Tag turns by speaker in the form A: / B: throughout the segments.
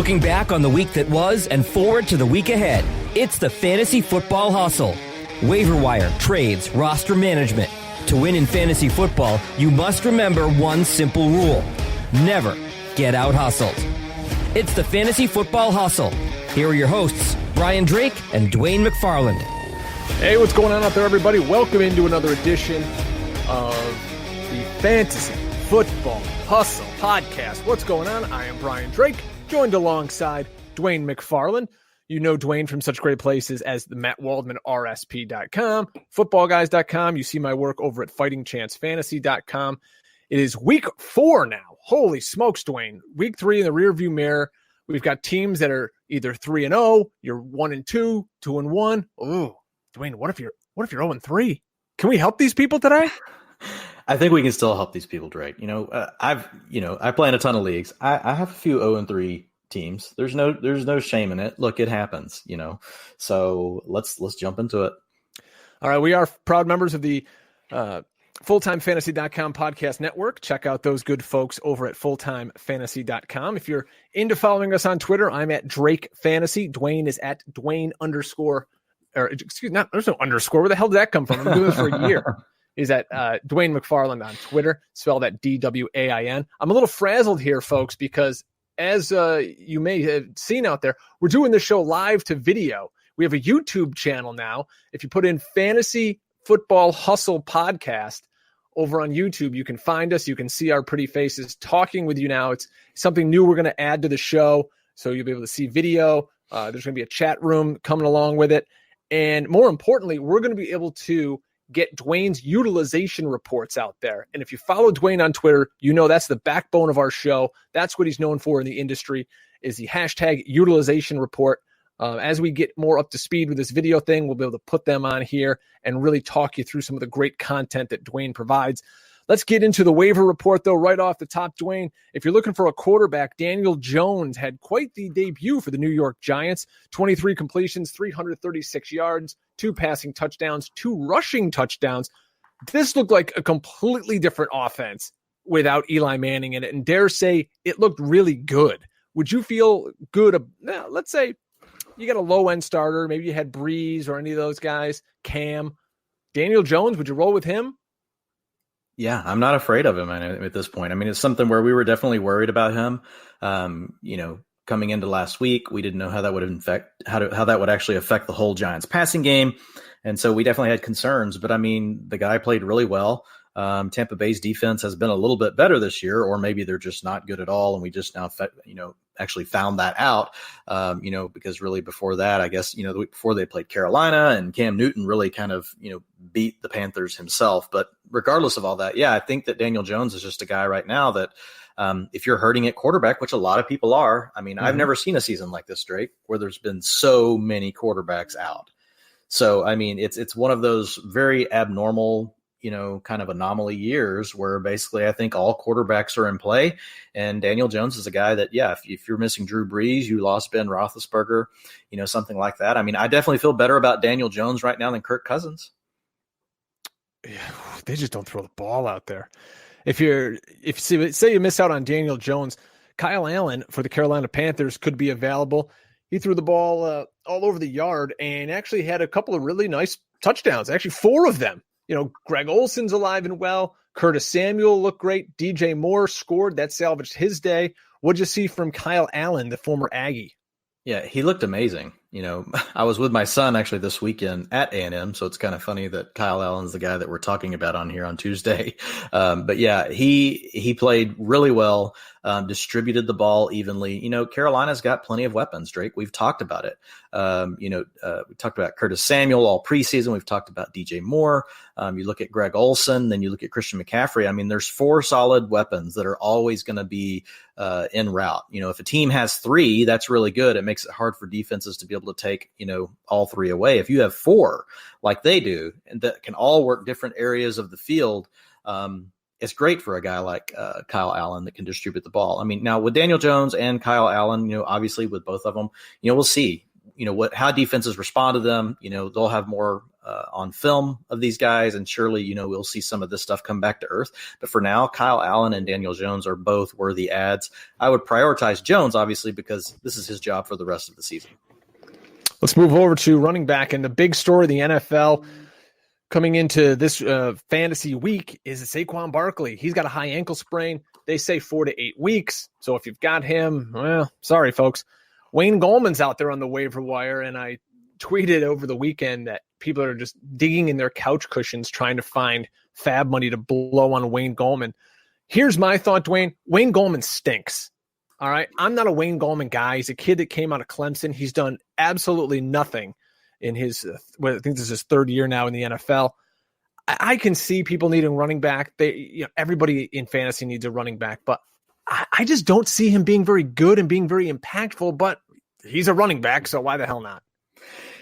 A: Looking back on the week that was and forward to the week ahead, it's the Fantasy Football Hustle. Waiver wire, trades, roster management. To win in fantasy football, you must remember one simple rule. Never get out-hustled. It's the Fantasy Football Hustle. Here are your hosts, Brian Drake and Dwain McFarland.
B: Hey, what's going on out there, everybody? Welcome into another edition of the Fantasy Football Hustle podcast. What's going on? I am Brian Drake, joined alongside Dwain McFarland. You know Dwain from such great places as the Matt Waldman RSP.com, footballguys.com. You see my work over at fightingchancefantasy.com. It is week 4 now. Holy smokes, Dwain. Week 3 in the rearview mirror. We've got teams that are either 3-0, you're 1-2, 2-1. Ooh, Dwain, what if you're 0-3? Can we help these people today?
C: I think we can still help these people, Drake. I play in a ton of leagues. I have a few 0-3 teams. There's no shame in it. Look, it happens, So let's jump into it.
B: All right, we are proud members of the fulltimefantasy.com podcast network. Check out those good folks over at fulltimefantasy.com. If you're into following us on Twitter, I'm at Drake Fantasy. Dwain is at Dwain _, there's no underscore. Where the hell did that come from? I'm doing this for a year. Is at Dwain McFarland on Twitter, spelled at DWAIN. I'm a little frazzled here, folks, because as you may have seen out there, we're doing this show live to video. We have a YouTube channel now. If you put in Fantasy Football Hustle Podcast over on YouTube, you can find us. You can see our pretty faces talking with you now. It's something new we're going to add to the show, so you'll be able to see video. There's going to be a chat room coming along with it. And more importantly, we're going to be able to get Dwain's utilization reports out there. And if you follow Dwain on Twitter, you know that's the backbone of our show. That's what he's known for in the industry, is the hashtag utilization report. As we get more up to speed with this video thing, we'll be able to put them on here and really talk you through some of the great content that Dwain provides. Let's get into the waiver report, though, right off the top, Dwain. If you're looking for a quarterback, Daniel Jones had quite the debut for the New York Giants. 23 completions, 336 yards, 2 passing touchdowns, 2 rushing touchdowns. This looked like a completely different offense without Eli Manning in it, and dare say it looked really good. Would you feel good? Let's say you got a low-end starter. Maybe you had Breeze or any of those guys, Cam. Daniel Jones, would you roll with him?
C: Yeah, I'm not afraid of him at this point. I mean, it's something where we were definitely worried about him. Coming into last week, we didn't know how that would how that would actually affect the whole Giants passing game. And so we definitely had concerns, but I mean, the guy played really well. Tampa Bay's defense has been a little bit better this year, or maybe they're just not good at all. And we just now, actually found that out, because really before that, I guess, the week before they played Carolina and Cam Newton really kind of, beat the Panthers himself. But regardless of all that, yeah, I think that Daniel Jones is just a guy right now that if you're hurting at quarterback, which a lot of people are, I mean, I've never seen a season like this, Drake, where there's been so many quarterbacks out. So, I mean, it's one of those very abnormal, kind of anomaly years where basically I think all quarterbacks are in play. And Daniel Jones is a guy that, yeah, if you're missing Drew Brees, you lost Ben Roethlisberger, something like that. I mean, I definitely feel better about Daniel Jones right now than Kirk Cousins.
B: Yeah, they just don't throw the ball out there. Say you miss out on Daniel Jones, Kyle Allen for the Carolina Panthers could be available. He threw the ball all over the yard and actually had a couple of really nice touchdowns, actually 4 of them. Greg Olson's alive and well. Curtis Samuel looked great. DJ Moore scored. That salvaged his day. What'd you see from Kyle Allen, the former Aggie?
C: Yeah, he looked amazing. I was with my son actually this weekend at A&M, so it's kind of funny that Kyle Allen's the guy that we're talking about on here on Tuesday. But yeah, he played really well, distributed the ball evenly. Carolina's got plenty of weapons, Drake. We've talked about it. We talked about Curtis Samuel all preseason. We've talked about DJ Moore. You look at Greg Olson, then you look at Christian McCaffrey. I mean, there's 4 solid weapons that are always going to be en route. If a team has 3, that's really good. It makes it hard for defenses to be able to take, all 3 away. If you have 4 like they do, and that can all work different areas of the field, it's great for a guy like Kyle Allen that can distribute the ball. I mean, now with Daniel Jones and Kyle Allen, obviously with both of them, we'll see, how defenses respond to them. They'll have more on film of these guys, and surely, we'll see some of this stuff come back to earth. But for now, Kyle Allen and Daniel Jones are both worthy adds. I would prioritize Jones, obviously, because this is his job for the rest of the season.
B: Let's move over to running back. And the big story of the NFL coming into this fantasy week is Saquon Barkley. He's got a high ankle sprain. They say 4 to 8 weeks. So if you've got him, well, sorry, folks. Wayne Gallman's out there on the waiver wire, and I tweeted over the weekend that people are just digging in their couch cushions trying to find fab money to blow on Wayne Gallman. Here's my thought, Dwayne. Wayne Gallman stinks. All right. I'm not a Wayne Gallman guy. He's a kid that came out of Clemson. He's done absolutely nothing in his, I think this is his third year now in the NFL. I can see people needing running back. Everybody in fantasy needs a running back, but I just don't see him being very good and being very impactful, but he's a running back, so why the hell not?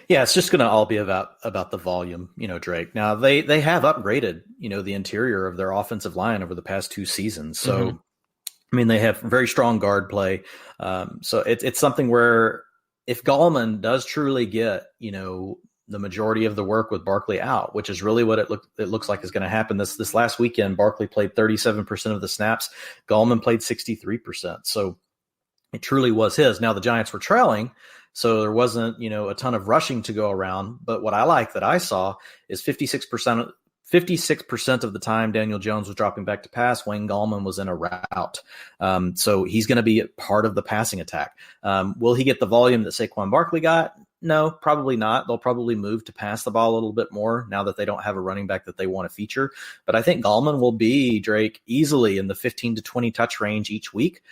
C: Yeah, it's just going to all be about the volume, Drake. Now, they have upgraded, the interior of their offensive line over the past 2 seasons. So, I mean, they have very strong guard play. So it's something where if Gallman does truly get, the majority of the work with Barkley out, which is really what it looks like is going to happen. This last weekend, Barkley played 37% of the snaps. Gallman played 63%. So it truly was his. Now the Giants were trailing, so there wasn't, a ton of rushing to go around. But what I like that I saw is 56% of the time Daniel Jones was dropping back to pass, Wayne Gallman was in a route. So he's going to be part of the passing attack. Will he get the volume that Saquon Barkley got? No, probably not. They'll probably move to pass the ball a little bit more now that they don't have a running back that they want to feature. But I think Gallman will be, Drake, easily in the 15 to 20 touch range each week,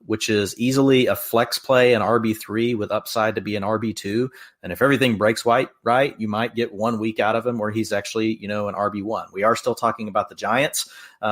C: which is easily a flex play, an RB3 with upside to be an RB2. And if everything breaks right, you might get 1 week out of him where he's actually, an RB1. We are still talking about the Giants.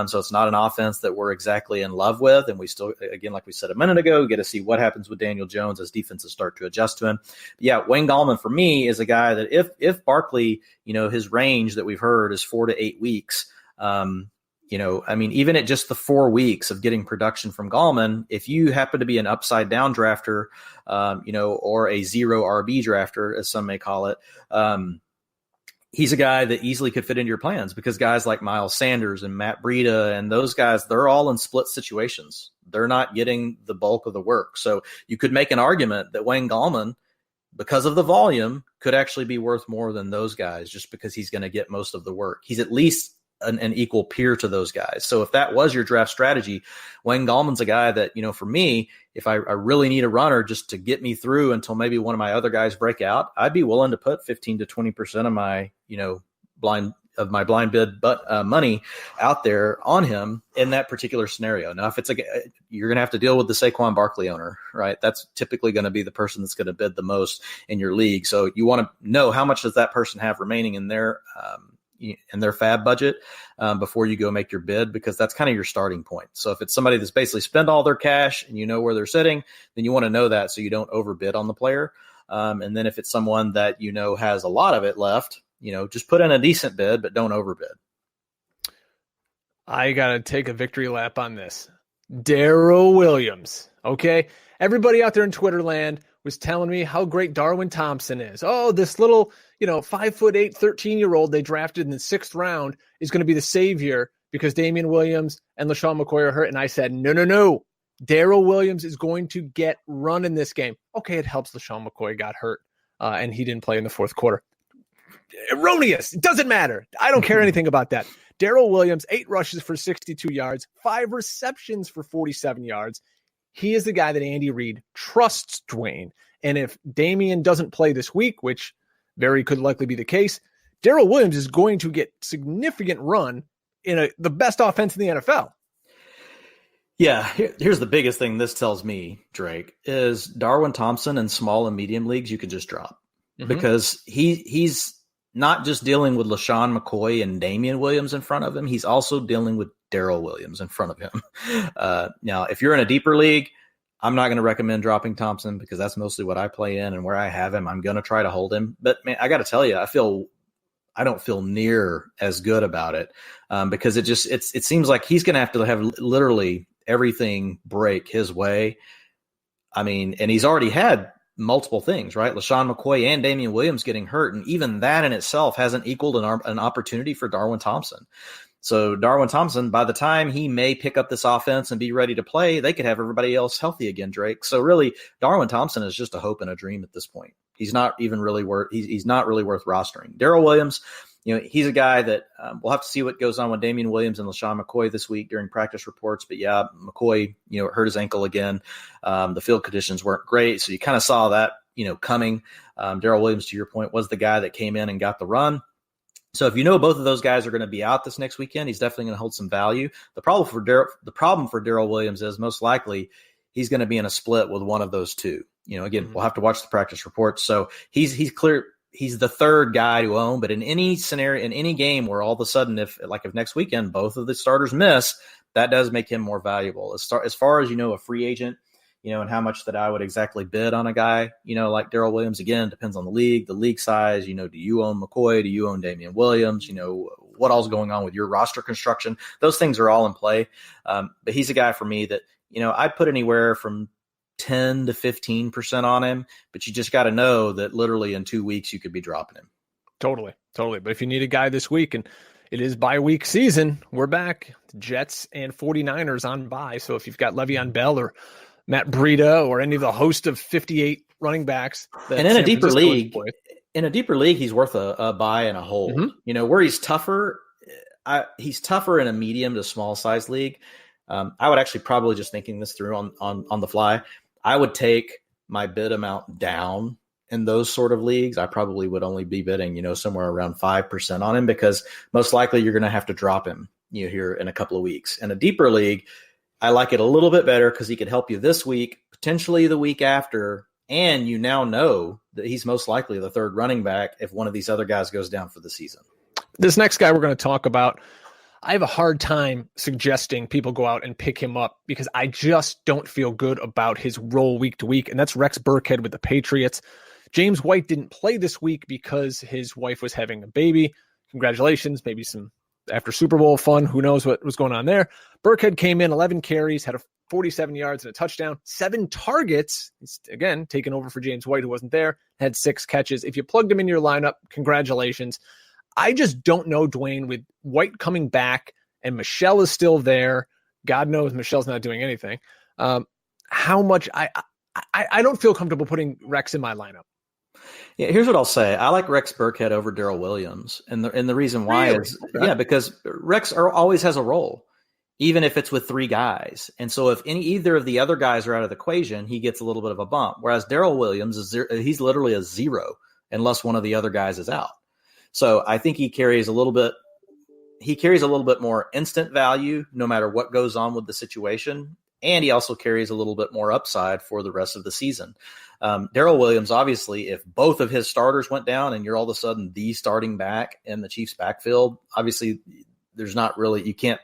C: So it's not an offense that we're exactly in love with. And we still, again, like we said a minute ago, get to see what happens with Daniel Jones as defenses start to adjust to him. But yeah, Wayne Gallman for me is a guy that if Barkley, his range that we've heard is 4 to 8 weeks, even at just the 4 weeks of getting production from Gallman, if you happen to be an upside down drafter, or a zero RB drafter, as some may call it, he's a guy that easily could fit into your plans because guys like Miles Sanders and Matt Breida and those guys, they're all in split situations. They're not getting the bulk of the work. So you could make an argument that Wayne Gallman, because of the volume, could actually be worth more than those guys just because he's going to get most of the work. He's at least an equal peer to those guys. So if that was your draft strategy, Wayne Gallman's a guy that, for me, if I really need a runner just to get me through until maybe one of my other guys break out, I'd be willing to put 15 to 20% of my, blind bid money out there on him in that particular scenario. Now, if you're going to have to deal with the Saquon Barkley owner, right? That's typically going to be the person that's going to bid the most in your league. So you want to know how much does that person have remaining in their fab budget before you go make your bid, because that's kind of your starting point. So if it's somebody that's basically spent all their cash and where they're sitting, then you want to know that so you don't overbid on the player. And then if it's someone that has a lot of it left, just put in a decent bid, but don't overbid.
B: I got to take a victory lap on this. Darryl Williams. Okay. Everybody out there in Twitter land was telling me how great Darwin Thompson is. Oh, this little, 5'8", 13-year-old they drafted in the 6th round is going to be the savior because Damian Williams and LaShawn McCoy are hurt. And I said, no. Darryl Williams is going to get run in this game. Okay, it helps LaShawn McCoy got hurt and he didn't play in the 4th quarter. Erroneous. It doesn't matter. I don't care anything about that. Darryl Williams, 8 rushes for 62 yards, 5 receptions for 47 yards. He is the guy that Andy Reid trusts, Dwayne. And if Damian doesn't play this week, which very could likely be the case, Darryl Williams is going to get significant run in the best offense in the NFL.
C: Yeah, here's the biggest thing this tells me, Drake, is Darwin Thompson in small and medium leagues you can just drop. Because he's not just dealing with LaShawn McCoy and Damian Williams in front of him. He's also dealing with Darryl Williams in front of him. Now, if you're in a deeper league, I'm not going to recommend dropping Thompson because that's mostly what I play in and where I have him. I'm going to try to hold him. But, man, I got to tell you, I don't feel near as good about it because it seems like he's going to have literally everything break his way. I mean, and he's already had multiple things, right? LaShawn McCoy and Damian Williams getting hurt, and even that in itself hasn't equaled an opportunity for Darwin Thompson. So Darwin Thompson, by the time he may pick up this offense and be ready to play, they could have everybody else healthy again, Drake. So really, Darwin Thompson is just a hope and a dream at this point. He's not even really worth. He's not really worth rostering. Darryl Williams, he's a guy that we'll have to see what goes on with Damian Williams and LaShawn McCoy this week during practice reports. But yeah, McCoy, hurt his ankle again. The field conditions weren't great, so you kind of saw that, coming. Darryl Williams, to your point, was the guy that came in and got the run. So if both of those guys are going to be out this next weekend, he's definitely going to hold some value. The problem for Darryl Williams is most likely he's going to be in a split with one of those two. Again, we'll have to watch the practice reports. So he's clear. He's the third guy to own, but in any scenario, in any game where all of a sudden, if next weekend both of the starters miss, that does make him more valuable. As far as a free agent, and how much that I would exactly bid on a guy, like Darryl Williams, again, depends on the league size. Do you own McCoy? Do you own Damian Williams? What all's going on with your roster construction? Those things are all in play. But he's a guy for me that, I'd put anywhere from 10 to 15% on him, but you just got to know that literally in 2 weeks you could be dropping him.
B: Totally. But if you need a guy this week, and it is bye week season, we're back. The Jets and 49ers on bye. So if you've got Le'Veon Bell or Matt Breida or any of the host of 58 running backs,
C: and in a deeper league, he's worth a buy and a hold. Where he's tougher, he's tougher in a medium to small size league. I would actually probably, just thinking this through on the fly, I would take my bid amount down in those sort of leagues. I probably would only be bidding, somewhere around 5% on him, because most likely you're going to have to drop him, here in a couple of weeks. In a deeper league, I like it a little bit better because he could help you this week, potentially the week after, and you now know that he's most likely the third running back if one of these other guys goes down for the season.
B: This next guy we're going to talk about, I have a hard time suggesting people go out and pick him up because I just don't feel good about his role week to week, and that's Rex Burkhead with the Patriots. James White didn't play this week because his wife was having a baby. Congratulations, maybe some after Super Bowl fun. Who knows what was going on there. Burkhead came in 11 carries, had 47 yards and a touchdown, 7 targets. He's, again, taken over for James White, who wasn't there, had 6 catches. If you plugged him in your lineup, congratulations. I just don't know, Dwain, with White coming back and Michelle is still there. God knows Michelle's not doing anything. How much I don't feel comfortable putting Rex in my lineup.
C: Yeah, here's what I'll say. I like Rex Burkhead over Darryl Williams. And the reason why is, because Rex always has a role, even if it's with 3 guys. And so if either of the other guys are out of the equation, he gets a little bit of a bump. Whereas Darryl Williams, he's literally a 0 unless one of the other guys is out. So I think he carries a little bit more instant value no matter what goes on with the situation. And he also carries a little bit more upside for the rest of the season. Darryl Williams, obviously, if both of his starters went down and you're all of a sudden the starting back in the Chiefs backfield, obviously you can't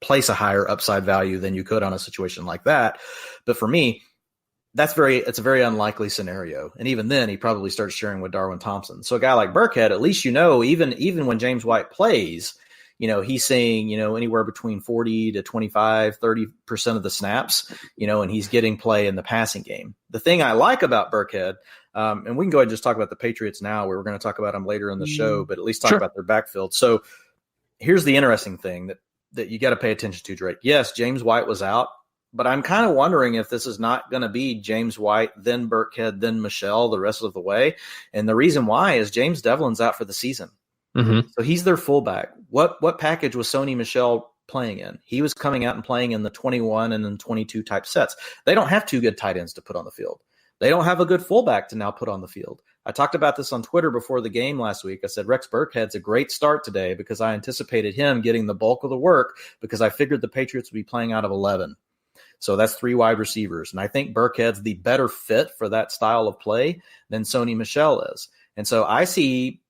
C: place a higher upside value than you could on a situation like that. But for me, it's a very unlikely scenario. And even then, he probably starts sharing with Darwin Thompson. So a guy like Burkhead, at least even when James White plays, he's seeing, anywhere between 40 to 25, 30% of the snaps, and he's getting play in the passing game. The thing I like about Burkhead, and we can go ahead and just talk about the Patriots now. We're going to talk about them later in the show, but at least talk about their backfield. So here's the interesting thing that you got to pay attention to, Drake. Yes, James White was out, but I'm kind of wondering if this is not going to be James White, then Burkhead, then Michelle the rest of the way. And the reason why is James Devlin's out for the season. Mm-hmm. So he's their fullback. What package was Sony Michel playing in? He was coming out and playing in the 21 and then 22 type sets. They don't have 2 good tight ends to put on the field. They don't have a good fullback to now put on the field. I talked about this on Twitter before the game last week. I said Rex Burkhead's a great start today because I anticipated him getting the bulk of the work because I figured the Patriots would be playing out of 11. So that's 3 wide receivers. And I think Burkhead's the better fit for that style of play than Sony Michel is. And so I see,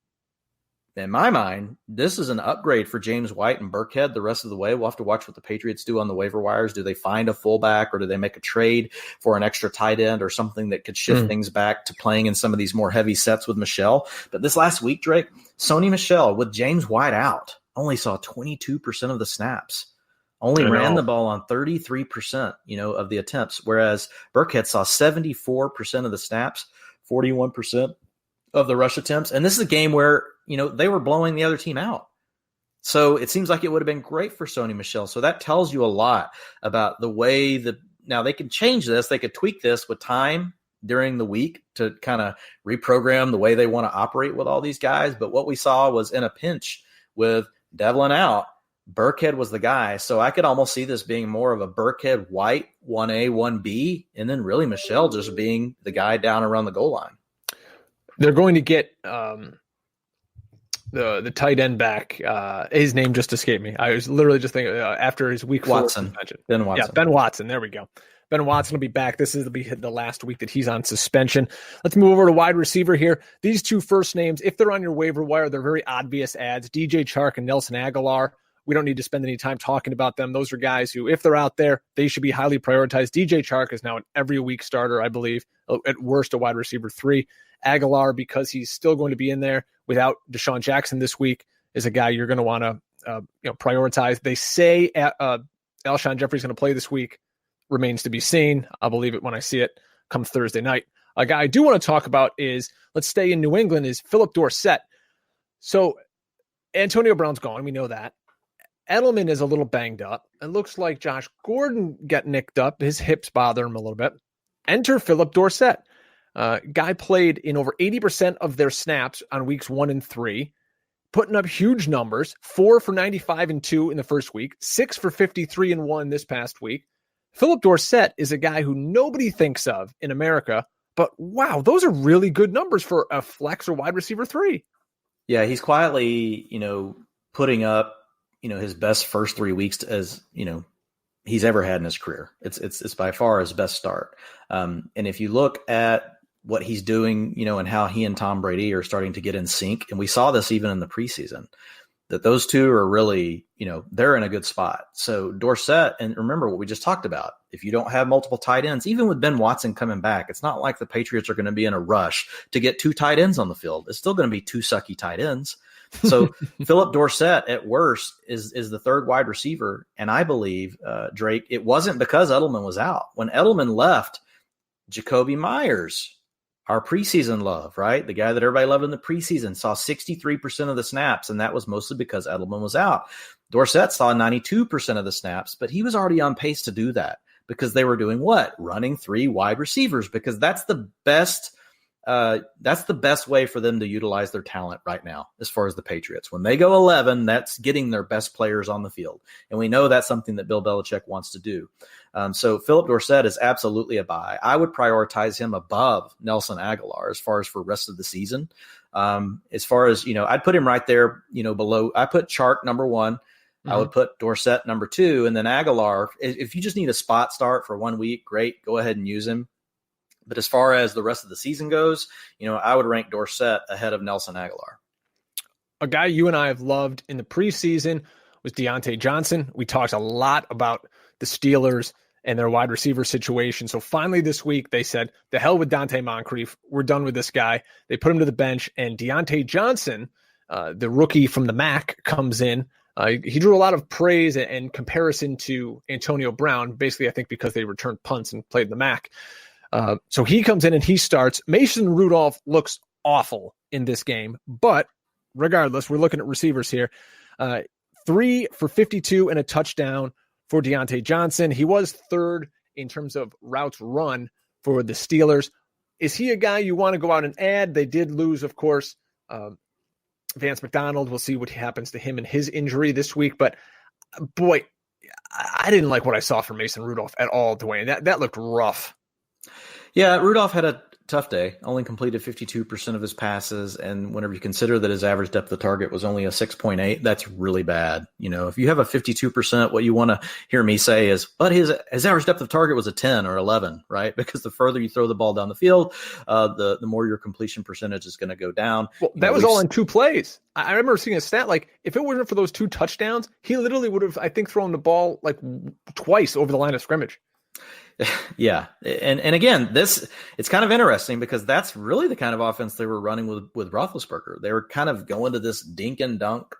C: in my mind, this is an upgrade for James White and Burkhead the rest of the way. We'll have to watch what the Patriots do on the waiver wires. Do they find a fullback or do they make a trade for an extra tight end or something that could shift things back to playing in some of these more heavy sets with Michel? But this last week, Drake, Sony Michel with James White out only saw 22% of the snaps. Only ran the ball on 33%, of the attempts, whereas Burkhead saw 74% of the snaps 41% of the rush attempts. And this is a game where, they were blowing the other team out. So it seems like it would have been great for Sony Michel. So that tells you a lot about the way now they can change this. They could tweak this with time during the week to kind of reprogram the way they want to operate with all these guys. But what we saw was in a pinch with Devlin out, Burkhead was the guy. So I could almost see this being more of a Burkhead White 1A, 1B, and then really Michel just being the guy down around the goal line.
B: They're going to get the tight end back. His name just escaped me. I was literally just thinking after his week 4 suspension.
C: Ben Watson.
B: Yeah, Ben Watson. There we go. Ben Watson will be back. This will be the last week that he's on suspension. Let's move over to wide receiver here. These two first names, if they're on your waiver wire, they're very obvious ads. DJ Chark and Nelson Aguilar. We don't need to spend any time talking about them. Those are guys who, if they're out there, they should be highly prioritized. DJ Chark is now an every week starter, I believe, at worst a wide receiver 3. Aguilar, because he's still going to be in there without Deshaun Jackson this week, is a guy you're going to want to prioritize. They say Alshon Jeffrey's going to play this week. Remains to be seen. I'll believe it when I see it come Thursday night. A guy I do want to talk about is, let's stay in New England, is Philip Dorsett. So Antonio Brown's gone. We know that. Edelman is a little banged up. It looks like Josh Gordon got nicked up. His hips bother him a little bit. Enter Philip Dorsett. Guy played in over 80% of their snaps on weeks 1 and 3, putting up huge numbers, 4 for 95 and 2 in the first week, 6 for 53 and 1 this past week. Philip Dorsett is a guy who nobody thinks of in America, but wow, those are really good numbers for a flex or wide receiver 3.
C: Yeah, he's quietly, putting up, his best first 3 weeks as, he's ever had in his career. It's by far his best start. And if you look at what he's doing, and how he and Tom Brady are starting to get in sync, and we saw this even in the preseason, that those two are really, they're in a good spot. So Dorsett, and remember what we just talked about, if you don't have multiple tight ends, even with Ben Watson coming back, it's not like the Patriots are going to be in a rush to get 2 tight ends on the field. It's still going to be 2 sucky tight ends. So Philip Dorsett at worst is the third wide receiver. And I believe, Drake, it wasn't because Edelman was out. When Edelman left, Jacoby Myers, our preseason love, right? The guy that everybody loved in the preseason, saw 63% of the snaps, and that was mostly because Edelman was out. Dorsett saw 92% of the snaps, but he was already on pace to do that because they were doing what? Running 3 wide receivers, because that's the best way for them to utilize their talent right now as far as the Patriots. When they go 11, that's getting their best players on the field. And we know that's something that Bill Belichick wants to do. So Philip Dorsett is absolutely a buy. I would prioritize him above Nelson Aguilar as far as for rest of the season. As far as, I'd put him right there, below. I put Chark number 1. Mm-hmm. I would put Dorsett number 2. And then Aguilar, if you just need a spot start for 1 week, great, go ahead and use him. But as far as the rest of the season goes, I would rank Dorsett ahead of Nelson Aguilar.
B: A guy you and I have loved in the preseason was Deante Johnson. We talked a lot about the Steelers and their wide receiver situation. So finally this week they said, the hell with Dante Moncrief. We're done with this guy. They put him to the bench, and Deante Johnson, the rookie from the MAC, comes in. He drew a lot of praise and comparison to Antonio Brown, basically I think because they returned punts and played the MAC. So he comes in and he starts. Mason Rudolph looks awful in this game, but regardless, we're looking at receivers here. 3 for 52 and a touchdown for Deante Johnson. He was third in terms of routes run for the Steelers. Is he a guy you want to go out and add? They did lose, of course, Vance McDonald. We'll see what happens to him and his injury this week. But boy, I didn't like what I saw from Mason Rudolph at all, Dwayne. That looked rough.
C: Yeah, Rudolph had a tough day, only completed 52% of his passes. And whenever you consider that his average depth of target was only a 6.8, that's really bad. If you have a 52%, what you want to hear me say is, but his average depth of target was a 10 or 11, right? Because the further you throw the ball down the field, the more your completion percentage is going to go down.
B: Well, that was all in 2 plays. I remember seeing a stat, like if it wasn't for those 2 touchdowns, he literally would have, I think, thrown the ball like twice over the line of scrimmage.
C: Yeah. And again, it's kind of interesting because that's really the kind of offense they were running with Roethlisberger. They were kind of going to this dink and dunk,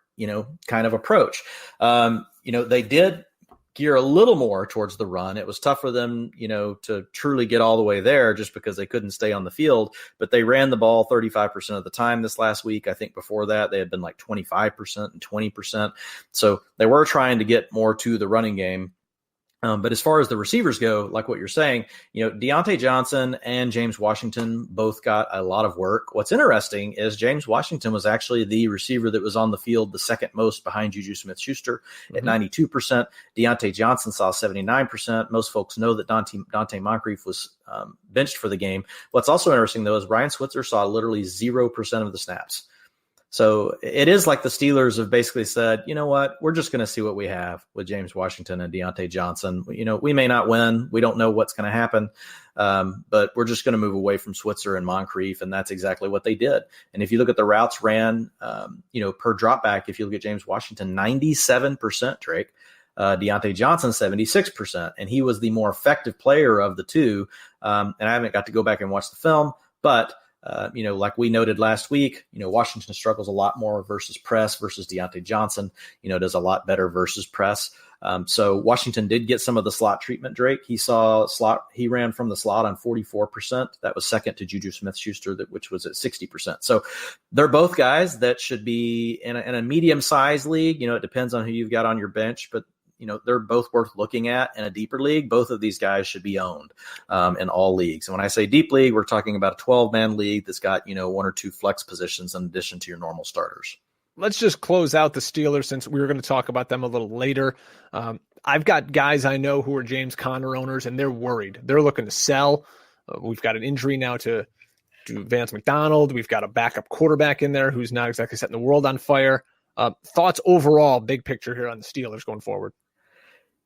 C: kind of approach. They did gear a little more towards the run. It was tough for them, to truly get all the way there just because they couldn't stay on the field, but they ran the ball 35% of the time this last week. I think before that they had been like 25% and 20%. So they were trying to get more to the running game. But as far as the receivers go, like what you're saying, Deante Johnson and James Washington both got a lot of work. What's interesting is James Washington was actually the receiver that was on the field the second most behind Juju Smith-Schuster at 92%. Deante Johnson saw 79%. Most folks know that Dante Moncrief was benched for the game. What's also interesting, though, is Ryan Switzer saw literally 0% of the snaps. So it is like the Steelers have basically said, you know what, we're just going to see what we have with James Washington and Deante Johnson. We may not win. We don't know what's going to happen, but we're just going to move away from Switzer and Moncrief, and that's exactly what they did. And if you look at the routes ran, per drop back, if you look at James Washington, 97%, Drake. Deante Johnson, 76%, and he was the more effective player of the two. And I haven't got to go back and watch the film, but like we noted last week, Washington struggles a lot more versus press versus Deante Johnson, does a lot better versus press. So Washington did get some of the slot treatment, Drake. He ran from the slot on 44%. That was second to Juju Smith-Schuster, which was at 60%. So they're both guys that should be in a medium-sized league. It depends on who you've got on your bench, but they're both worth looking at in a deeper league. Both of these guys should be owned in all leagues. And when I say deep league, we're talking about a 12-man league that's got, one or two flex positions in addition to your normal starters.
B: Let's just close out the Steelers since we were going to talk about them a little later. I've got guys I know who are James Conner owners, and they're worried. They're looking to sell. We've got an injury now to Vance McDonald. We've got a backup quarterback in there who's not exactly setting the world on fire. Thoughts overall, big picture here on the Steelers going forward?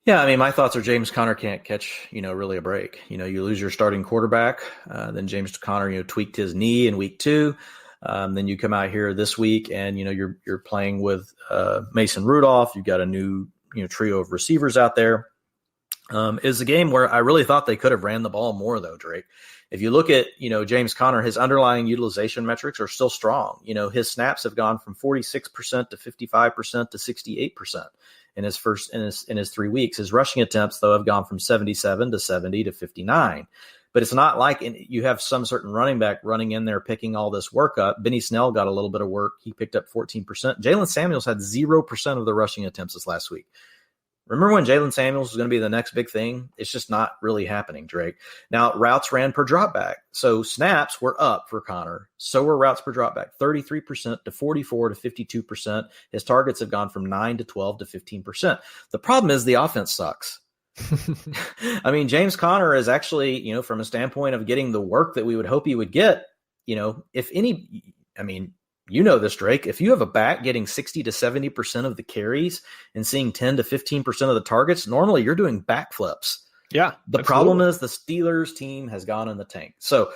C: Yeah, I mean, my thoughts are James Conner can't catch, really a break. You lose your starting quarterback. Then James Conner, tweaked his knee in week 2. Then you come out here this week and, you're playing with Mason Rudolph. You've got a new, trio of receivers out there. Is a game where I really thought they could have ran the ball more, though, Drake. If you look at, James Conner, his underlying utilization metrics are still strong. His snaps have gone from 46% to 55% to 68%. In his 3 weeks. His rushing attempts, though, have gone from 77 to 70 to 59. But it's not like you have some certain running back running in there picking all this work up. Benny Snell got a little bit of work. He picked up 14%. Jalen Samuels had 0% of the rushing attempts this last week. Remember when Jalen Samuels was going to be the next big thing? It's just not really happening, Drake. Now, routes ran per dropback. So snaps were up for Conner. So were routes per dropback, 33% to 44 to 52%. His targets have gone from 9 to 12 to 15%. The problem is the offense sucks. I mean, James Conner is actually, from a standpoint of getting the work that we would hope he would get, if any, this, Drake, if you have a back getting 60 to 70% of the carries and seeing 10 to 15% of the targets, normally you're doing backflips.
B: Yeah.
C: The problem is the Steelers team has gone in the tank. So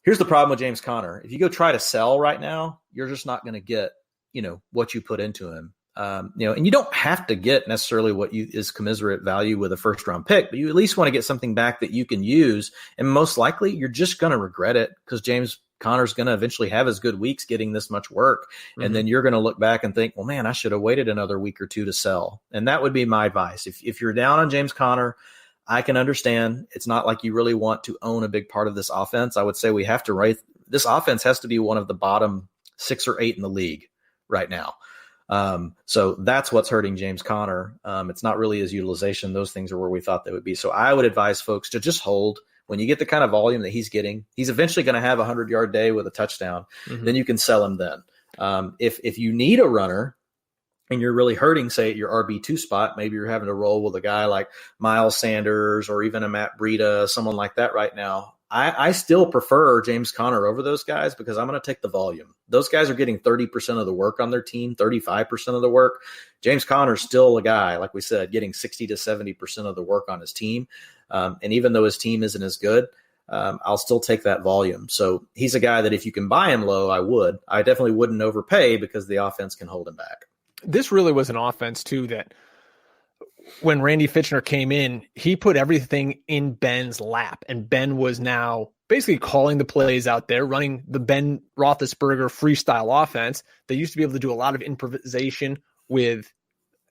C: here's the problem with James Conner. If you go try to sell right now, you're just not going to get, what you put into him. And you don't have to get necessarily what is commensurate value with a first round pick, but you at least want to get something back that you can use. And most likely you're just going to regret it because James Conner's going to eventually have his good weeks getting this much work. Mm-hmm. And then you're going to look back and think, well, man, I should have waited another week or two to sell. And that would be my advice. If you're down on James Conner, I can understand. It's not like you really want to own a big part of this offense. I would say we have to write this offense has to be one of the bottom 6 or 8 in the league right now. So that's what's hurting James Conner. It's not really his utilization. Those things are where we thought they would be. So I would advise folks to just hold. When you get the kind of volume that he's getting, he's eventually going to have a 100-yard day with a touchdown. Mm-hmm. Then you can sell him then. If you need a runner and you're really hurting, say, at your RB2 spot, maybe you're having to roll with a guy like Miles Sanders or even a Matt Breida, someone like that right now. I still prefer James Conner over those guys because I'm going to take the volume. Those guys are getting 30% of the work on their team, 35% of the work. James Conner's still a guy, like we said, getting 60 to 70% of the work on his team. And even though his team isn't as good, I'll still take that volume. So he's a guy that if you can buy him low, I would. I definitely wouldn't overpay because the offense can hold him back.
B: This really was an offense, too, that when Randy Fitchner came in, he put everything in Ben's lap, and Ben was now basically calling the plays out there, running the Ben Roethlisberger freestyle offense. They used to be able to do a lot of improvisation with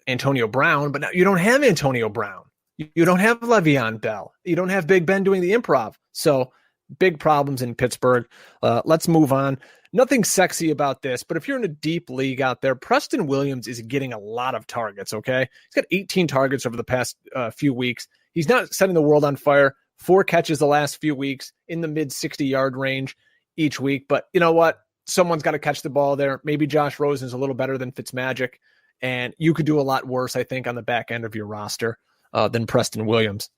B: Antonio Brown, but now you don't have Antonio Brown. You don't have Le'Veon Bell. You don't have Big Ben doing the improv. So big problems in Pittsburgh. Let's move on. Nothing sexy about this, but if you're in a deep league out there, Preston Williams is getting a lot of targets, okay? He's got 18 targets over the past few weeks. He's not setting the world on fire. 4 catches the last few weeks in the mid 60-yard range each week. But you know what? Someone's got to catch the ball there. Maybe Josh Rosen's a little better than Fitzmagic, and you could do a lot worse, I think, on the back end of your roster than Preston Williams.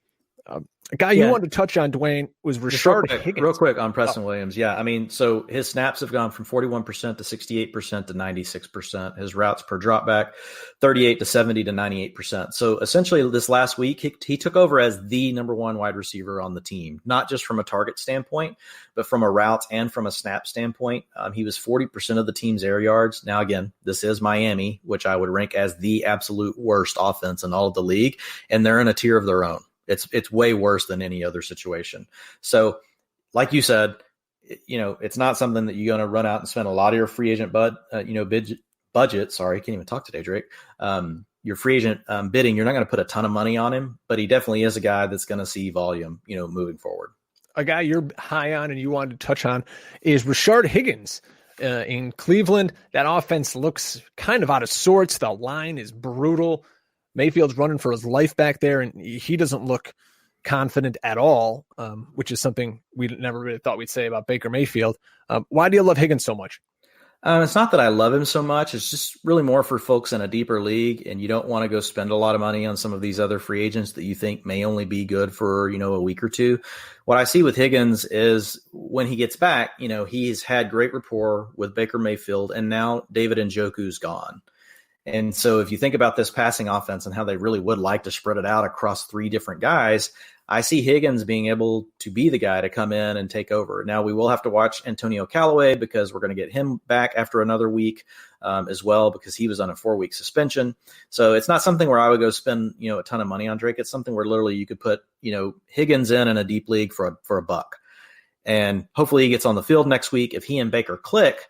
B: A guy you wanted to touch on, Dwayne, was Rashard Higgins.
C: Real quick on Preston Williams. Yeah, I mean, so his snaps have gone from 41% to 68% to 96%. His routes per dropback, 38 to 70 to 98%. So essentially this last week, he took over as the number one wide receiver on the team, not just from a target standpoint, but from a route and from a snap standpoint. He was 40% of the team's air yards. Now, again, this is Miami, which I would rank as the absolute worst offense in all of the league, and they're in a tier of their own. It's way worse than any other situation. So like you said, it's not something that you're going to run out and spend a lot of your free agent budget. Sorry, I can't even talk today, Drake. Your free agent bidding, you're not going to put a ton of money on him, but he definitely is a guy that's going to see volume, moving forward.
B: A guy you're high on and you wanted to touch on is Rashard Higgins in Cleveland. That offense looks kind of out of sorts. The line is brutal. Mayfield's running for his life back there, and he doesn't look confident at all, which is something we never really thought we'd say about Baker Mayfield. Why do you love Higgins so much?
C: It's not that I love him so much. It's just really more for folks in a deeper league, and you don't want to go spend a lot of money on some of these other free agents that you think may only be good for, a week or two. What I see with Higgins is when he gets back, he's had great rapport with Baker Mayfield, and now David Njoku's gone. And so if you think about this passing offense and how they really would like to spread it out across 3 different guys, I see Higgins being able to be the guy to come in and take over. Now, we will have to watch Antonio Callaway because we're going to get him back after another week as well, because he was on a 4-week suspension. So it's not something where I would go spend, a ton of money on Drake. It's something where literally you could put, Higgins in a deep league for a buck. And hopefully he gets on the field next week. If he and Baker click,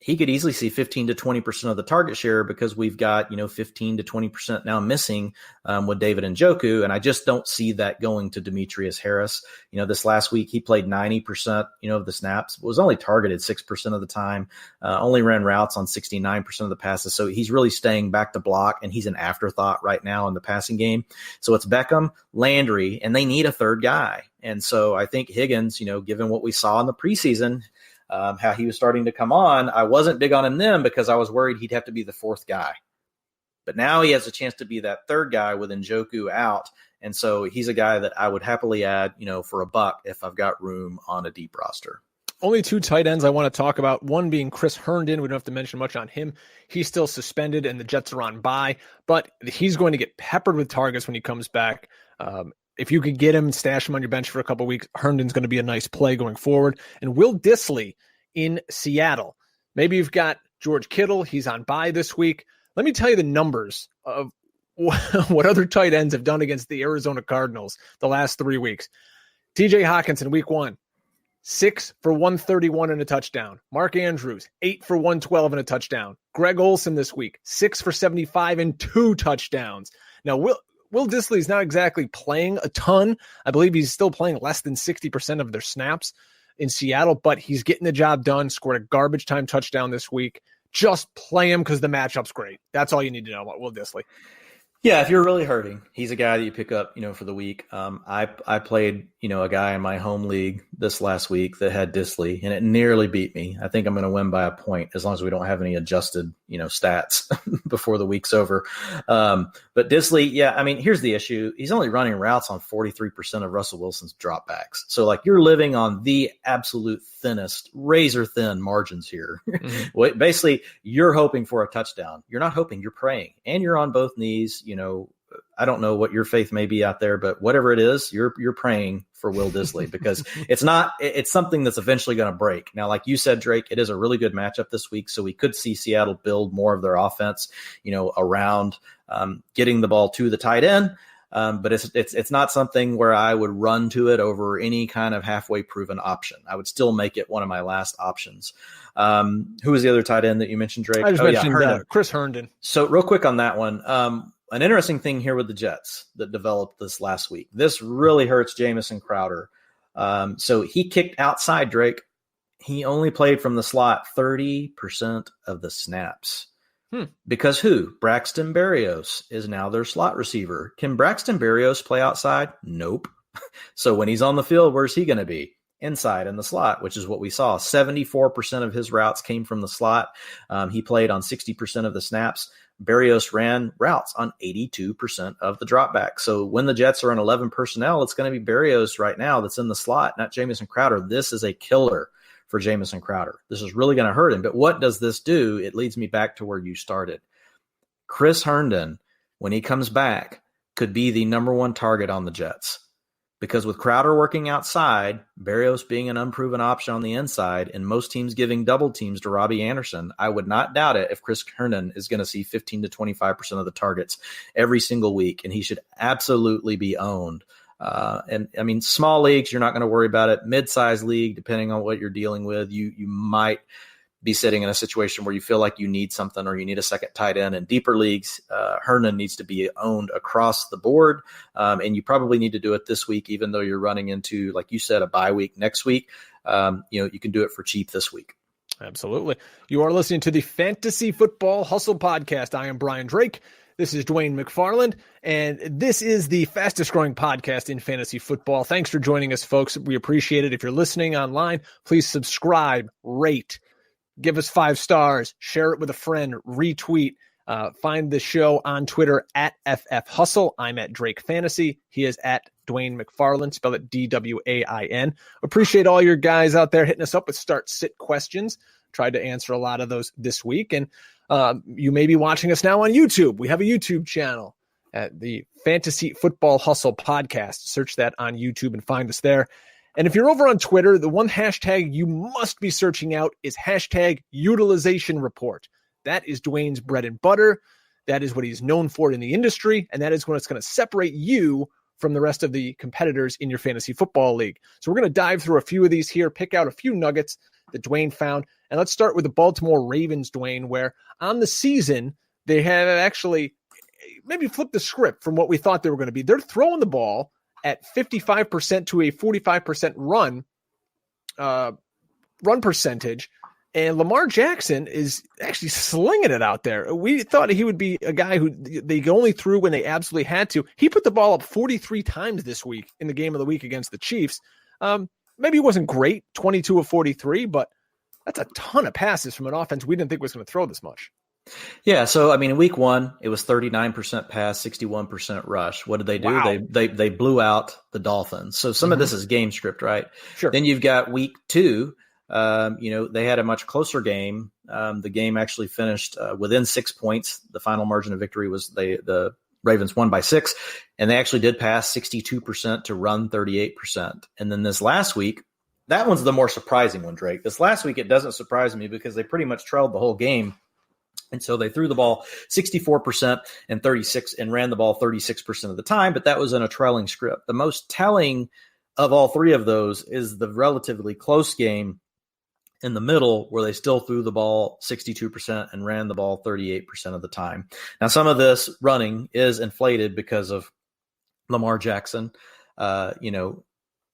C: he could easily see 15 to 20% of the target share because we've got, 15 to 20% now missing with David Njoku. And I just don't see that going to Demetrius Harris. This last week he played 90%, of the snaps, was only targeted 6% of the time, only ran routes on 69% of the passes. So he's really staying back to block, and he's an afterthought right now in the passing game. So it's Beckham, Landry, and they need a third guy. And so I think Higgins, given what we saw in the preseason, how he was starting to come on, I wasn't big on him then because I was worried he'd have to be the 4th guy. But now he has a chance to be that 3rd guy with Njoku out. And so he's a guy that I would happily add, for a buck if I've got room on a deep roster.
B: Only 2 tight ends I want to talk about, one being Chris Herndon. We don't have to mention much on him. He's still suspended and the Jets are on bye, but he's going to get peppered with targets when he comes back. If you could get him and stash him on your bench for a couple of weeks, Herndon's going to be a nice play going forward. And Will Dissly in Seattle. Maybe you've got George Kittle. He's on bye this week. Let me tell you the numbers of what other tight ends have done against the Arizona Cardinals the last 3 weeks. TJ Hawkinson, week 1, 6 for 131 and a touchdown. Mark Andrews, 8 for 112 and a touchdown. Greg Olsen this week, 6 for 75 and 2 touchdowns. Now, Will Dissly is not exactly playing a ton. I believe he's still playing less than 60% of their snaps in Seattle, but he's getting the job done, scored a garbage time touchdown this week. Just play him because the matchup's great. That's all you need to know about Will Dissly.
C: Yeah, if you're really hurting, he's a guy that you pick up, for the week. I played, a guy in my home league this last week that had Dissly, and it nearly beat me. I think I'm going to win by a point as long as we don't have any adjusted, stats before the week's over. But Dissly, yeah, I mean, here's the issue. He's only running routes on 43% of Russell Wilson's dropbacks. So, you're living on the absolute thinnest, razor thin margins here. Mm-hmm. Basically, you're hoping for a touchdown. You're not hoping, you're praying. And you're on both knees. I don't know what your faith may be out there, but whatever it is, you're praying for Will Dissly because it's something that's eventually going to break. Now, like you said, Drake, it is a really good matchup this week. So we could see Seattle build more of their offense, around getting the ball to the tight end. but it's not something where I would run to it over any kind of halfway proven option. I would still make it one of my last options. Who was the other tight end that you mentioned, Drake?
B: I just mentioned Chris Herndon.
C: So real quick on that one, an interesting thing here with the Jets that developed this last week. This really hurts Jamison Crowder. So he kicked outside, Drake. He only played from the slot 30% of the snaps. Because who? Braxton Berrios is now their slot receiver. Can Braxton Berrios play outside? Nope. So when he's on the field, where's he going to be? Inside in the slot, which is what we saw. 74% of his routes came from the slot. He played on 60% of the snaps. Berrios ran routes on 82% of the dropback. So when the Jets are in 11 personnel, it's going to be Berrios right now that's in the slot, not Jamison Crowder. This is a killer for Jamison Crowder. This is really going to hurt him. But what does this do? It leads me back to where you started. Chris Herndon, when he comes back, could be the number one target on the Jets. Because with Crowder working outside, Berrios being an unproven option on the inside, and most teams giving double teams to Robbie Anderson, I would not doubt it if Chris Herndon is going to see 15 to 25% of the targets every single week, and he should absolutely be owned. And I mean, small leagues, you're not going to worry about it. Mid-size league, depending on what you're dealing with, you might be sitting in a situation where you feel like you need something or you need a second tight end. In deeper leagues, Herndon needs to be owned across the board. And you probably need to do it this week, even though you're running into, like you said, a bye week next week. You can do it for cheap this week.
B: Absolutely. You are listening to the Fantasy Football Hustle Podcast. I am Brian Drake. This is Dwayne McFarland, and this is the fastest growing podcast in fantasy football. Thanks for joining us, folks. We appreciate it. If you're listening online, please subscribe, rate, give us 5 stars, share it with a friend, retweet. Find the show on Twitter at FF Hustle. I'm at Drake Fantasy. He is at Dwayne McFarland. Spell it DWAIN. Appreciate all your guys out there hitting us up with start-sit questions. Tried to answer a lot of those this week. And you may be watching us now on YouTube. We have a YouTube channel at the Fantasy Football Hustle Podcast. Search that on YouTube and find us there. And if you're over on Twitter, the one hashtag you must be searching out is hashtag Utilization Report. That is Dwayne's bread and butter. That is what he's known for in the industry. And that is when it's going to separate you from the rest of the competitors in your fantasy football league. So we're going to dive through a few of these here, pick out a few nuggets that Dwayne found. And let's start with the Baltimore Ravens, Dwayne, where on the season, they have actually maybe flipped the script from what we thought they were going to be. They're throwing the ball at 55% to a 45% run percentage. And Lamar Jackson is actually slinging it out there. We thought he would be a guy who they only threw when they absolutely had to. He put the ball up 43 times this week in the game of the week against the Chiefs. Maybe it wasn't great, 22 of 43, but that's a ton of passes from an offense we didn't think was going to throw this much.
C: Yeah, so I mean, in week 1, it was 39% pass, 61% rush. What did they do?
B: Wow.
C: They blew out the Dolphins. So some of this is game script, right?
B: Sure.
C: Then you've got week 2. They had a much closer game. The game actually finished within 6 points. The final margin of victory was the Ravens won by 6, and they actually did pass 62% to run 38%. And then this last week, that one's the more surprising one, Drake. This last week, it doesn't surprise me because they pretty much trailed the whole game. And so they threw the ball 64% and ran the ball 36% of the time, but that was in a trailing script. The most telling of all 3 of those is the relatively close game in the middle where they still threw the ball 62% and ran the ball 38% of the time. Now, some of this running is inflated because of Lamar Jackson,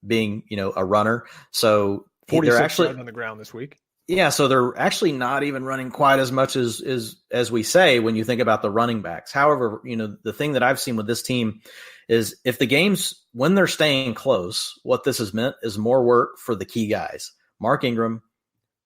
C: being, a runner. So
B: 46
C: they're actually
B: on the ground this week.
C: Yeah, so they're actually not even running quite as much as we say when you think about the running backs. However, the thing that I've seen with this team is if the games, when they're staying close, what this has meant is more work for the key guys. Mark Ingram,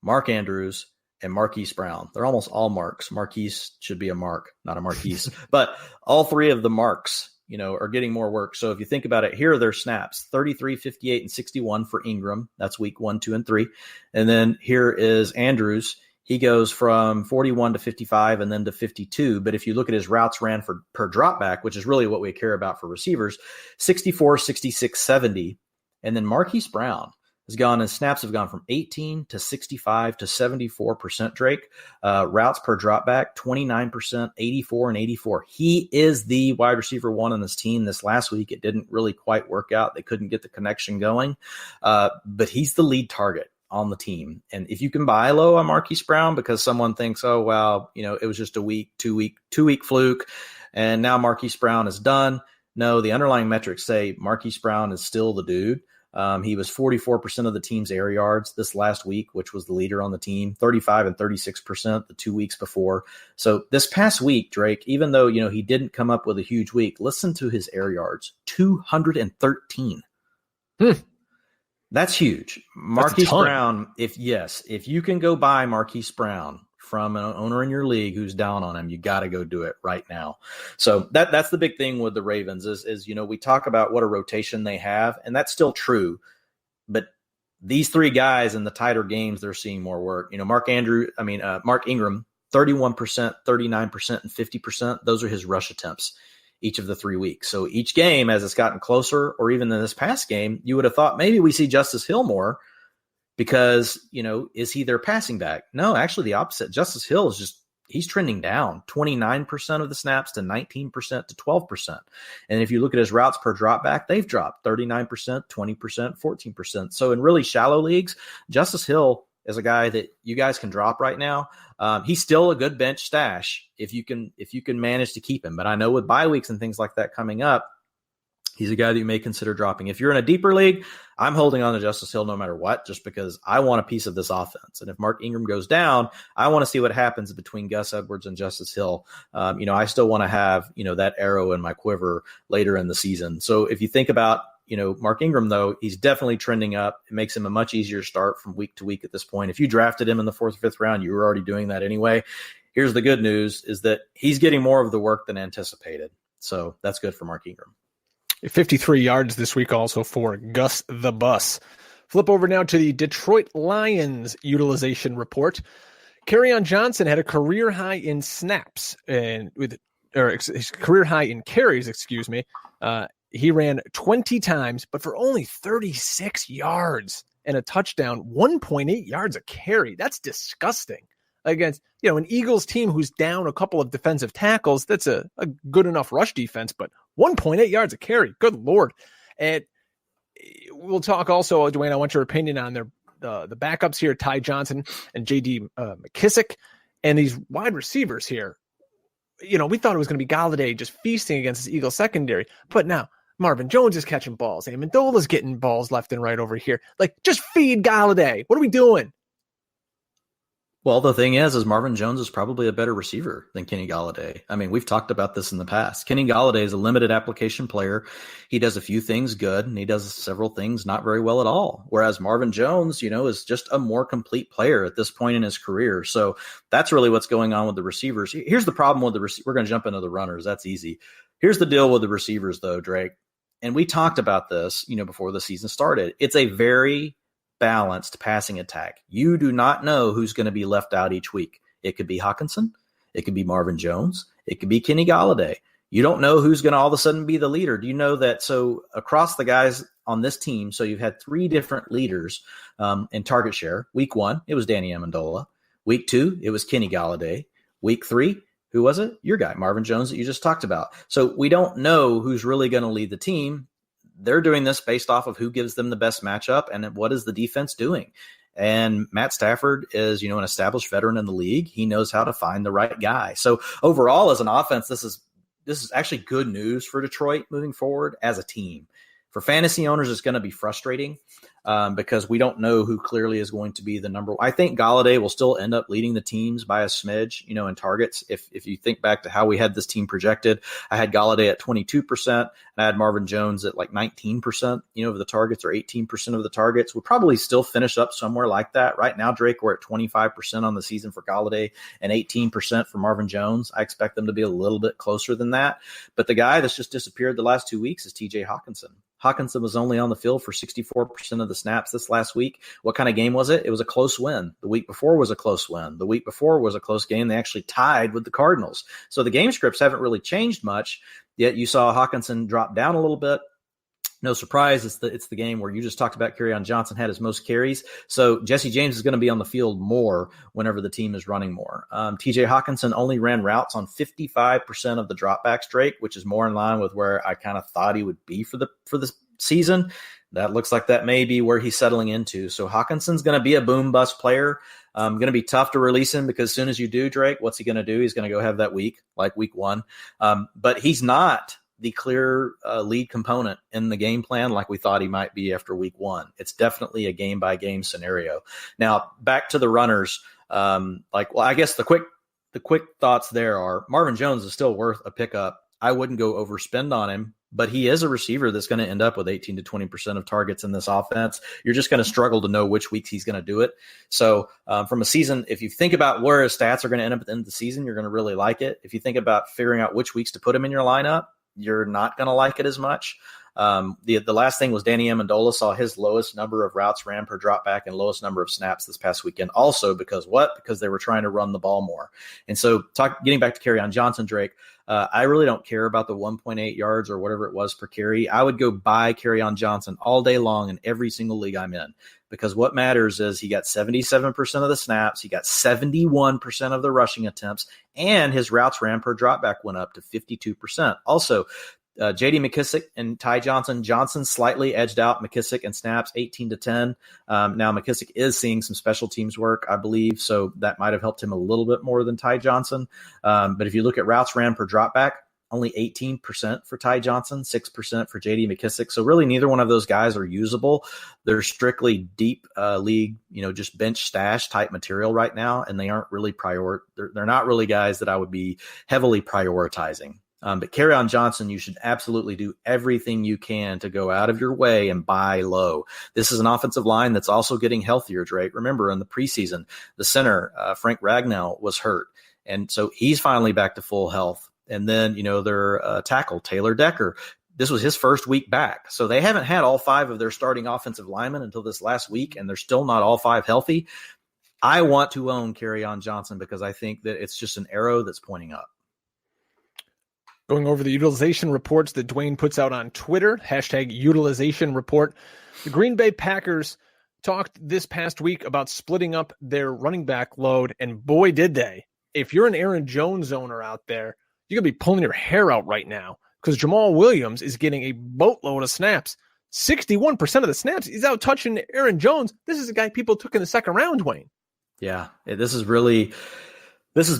C: Mark Andrews, and Marquise Brown. They're almost all Marks. Marquise should be a Mark, not a Marquise. But all 3 of the Marks, are getting more work. So if you think about it, here are their snaps: 33, 58, and 61 for Ingram. That's week 1, 2, and 3. And then here is Andrews. He goes from 41 to 55 and then to 52. But if you look at his routes ran per dropback, which is really what we care about for receivers, 64, 66, 70. And then Marquise Brown, His snaps have gone from 18 to 65 to 74%, Drake. Routes per dropback, 29%, 84 and 84. He is the wide receiver one on this team. This last week, it didn't really quite work out. They couldn't get the connection going. But he's the lead target on the team. And if you can buy low on Marquise Brown because someone thinks, oh, well, it was just a two-week fluke, and now Marquise Brown is done. No, the underlying metrics say Marquise Brown is still the dude. He was 44% of the team's air yards this last week, which was the leader on the team, 35 and 36% the 2 weeks before. So this past week, Drake, even though, he didn't come up with a huge week, listen to his air yards, 213. That's huge. Marquise Brown, if you can go buy Marquise Brown from an owner in your league who's down on him, you got to go do it right now. So that's the big thing with the Ravens is we talk about what a rotation they have, and that's still true. But these three guys in the tighter games, they're seeing more work. Mark Ingram, 31%, 39%, and 50%. Those are his rush attempts each of the 3 weeks. So each game, as it's gotten closer, or even in this past game, you would have thought maybe we see Justice Hill more, because, is he their passing back? No, actually the opposite. Justice Hill is he's trending down 29% of the snaps to 19% to 12%. And if you look at his routes per drop back, they've dropped 39%, 20%, 14%. So in really shallow leagues, Justice Hill is a guy that you guys can drop right now. He's still a good bench stash if you can manage to keep him. But I know with bye weeks and things like that coming up, he's a guy that you may consider dropping. If you're in a deeper league, I'm holding on to Justice Hill no matter what, just because I want a piece of this offense. And if Mark Ingram goes down, I want to see what happens between Gus Edwards and Justice Hill. I still want to have, that arrow in my quiver later in the season. So if you think about, Mark Ingram, though, he's definitely trending up. It makes him a much easier start from week to week at this point. If you drafted him in the 4th or 5th round, you were already doing that anyway. Here's the good news is that he's getting more of the work than anticipated. So that's good for Mark Ingram.
B: 53 yards this week also for Gus the Bus. Flip over now to the Detroit Lions utilization report. Kerryon Johnson had a career high in snaps his career high in carries, he ran 20 times, but for only 36 yards and a touchdown, 1.8 yards a carry. That's disgusting. Against, an Eagles team who's down a couple of defensive tackles, that's a good enough rush defense, but 1.8 yards a carry. Good Lord. And we'll talk also, Dwayne, I want your opinion on the backups here, Ty Johnson and J.D. McKissick, and these wide receivers here. We thought it was going to be Galladay just feasting against this Eagles secondary, but now Marvin Jones is catching balls. Amendola's getting balls left and right over here. Just feed Galladay. What are we doing?
C: Well, the thing is Marvin Jones is probably a better receiver than Kenny Galladay. We've talked about this in the past. Kenny Galladay is a limited application player. He does a few things good, and he does several things not very well at all. Whereas Marvin Jones, is just a more complete player at this point in his career. So that's really what's going on with the receivers. Here's the problem with we're going to jump into the runners. That's easy. Here's the deal with the receivers, though, Drake. And we talked about this, before the season started. It's a very balanced passing attack. You do not know who's going to be left out each week. It could be Hockenson. It could be Marvin Jones. It could be Kenny Galladay. You don't know who's going to all of a sudden be the leader. Do you know that? So across the guys on this team, so you've had 3 different leaders in target share. Week 1, it was Danny Amendola. Week 2, it was Kenny Galladay. Week 3, who was it? Your guy, Marvin Jones, that you just talked about. So we don't know who's really going to lead the team. They're doing this based off of who gives them the best matchup and what is the defense doing. And Matt Stafford is, an established veteran in the league. He knows how to find the right guy. So overall, as an offense, this is actually good news for Detroit moving forward as a team. For fantasy owners, it's going to be frustrating because we don't know who clearly is going to be the number. I think Galladay will still end up leading the teams by a smidge, in targets. If you think back to how we had this team projected, I had Galladay at 22%, and I had Marvin Jones at 19%, of the targets, or 18% of the targets. We'll probably still finish up somewhere like that. Right now, Drake, we're at 25% on the season for Galladay and 18% for Marvin Jones. I expect them to be a little bit closer than that. But the guy that's just disappeared the last 2 weeks is TJ Hockenson. Hockenson was only on the field for 64% of the snaps this last week. What kind of game was it? It was a close win. The week before was a close win. The week before was a close game. They actually tied with the Cardinals. So the game scripts haven't really changed much, yet you saw Hockenson drop down a little bit. No surprise, it's the game where you just talked about Kerryon Johnson had his most carries. So Jesse James is going to be on the field more whenever the team is running more. TJ Hawkinson only ran routes on 55% of the dropbacks, Drake, which is more in line with where I kind of thought he would be for the season. That looks like that may be where he's settling into. So Hawkinson's going to be a boom bust player. Going to be tough to release him because as soon as you do, Drake, what's he going to do? He's going to go have that week, like week 1. But he's not the clear lead component in the game plan like we thought he might be after week 1. It's definitely a game-by-game scenario. Now, back to the runners. I guess the quick thoughts there are Marvin Jones is still worth a pickup. I wouldn't go overspend on him, but he is a receiver that's going to end up with 18 to 20% of targets in this offense. You're just going to struggle to know which weeks he's going to do it. So from a season, if you think about where his stats are going to end up at the end of the season, you're going to really like it. If you think about figuring out which weeks to put him in your lineup, you're not going to like it as much. The last thing was Danny Amendola saw his lowest number of routes ran per dropback and lowest number of snaps this past weekend. Also because they were trying to run the ball more. And so getting back to Kerryon Johnson, Drake, I really don't care about the 1.8 yards or whatever it was per carry. I would go buy Kerryon Johnson all day long in every single league I'm in, because what matters is he got 77% of the snaps, he got 71% of the rushing attempts, and his routes ran per dropback went up to 52%. Also, J.D. McKissick and Ty Johnson slightly edged out McKissick in snaps 18 to 10. Now McKissick is seeing some special teams work, I believe, so that might have helped him a little bit more than Ty Johnson. But if you look at routes ran per dropback, only 18% for Ty Johnson, 6% for J.D. McKissick. So really neither one of those guys are usable. They're strictly deep league, just bench stash type material right now, and they aren't really they're not really guys that I would be heavily prioritizing. But Kerryon Johnson, you should absolutely do everything you can to go out of your way and buy low. This is an offensive line that's also getting healthier, Drake. Remember, in the preseason, the center, Frank Ragnow, was hurt. And so he's finally back to full health. And then, their tackle, Taylor Decker, this was his first week back. So they haven't had all 5 of their starting offensive linemen until this last week, and they're still not all 5 healthy. I want to own Kerryon Johnson because I think that it's just an arrow that's pointing up.
B: Going over the utilization reports that Dwain puts out on Twitter, #utilization report. The Green Bay Packers talked this past week about splitting up their running back load, and boy, did they. If you're an Aaron Jones owner out there, you're going to be pulling your hair out right now because Jamal Williams is getting a boatload of snaps. 61% of the snaps, he's out touching Aaron Jones. This is a guy people took in the second round, Dwain.
C: Yeah, this is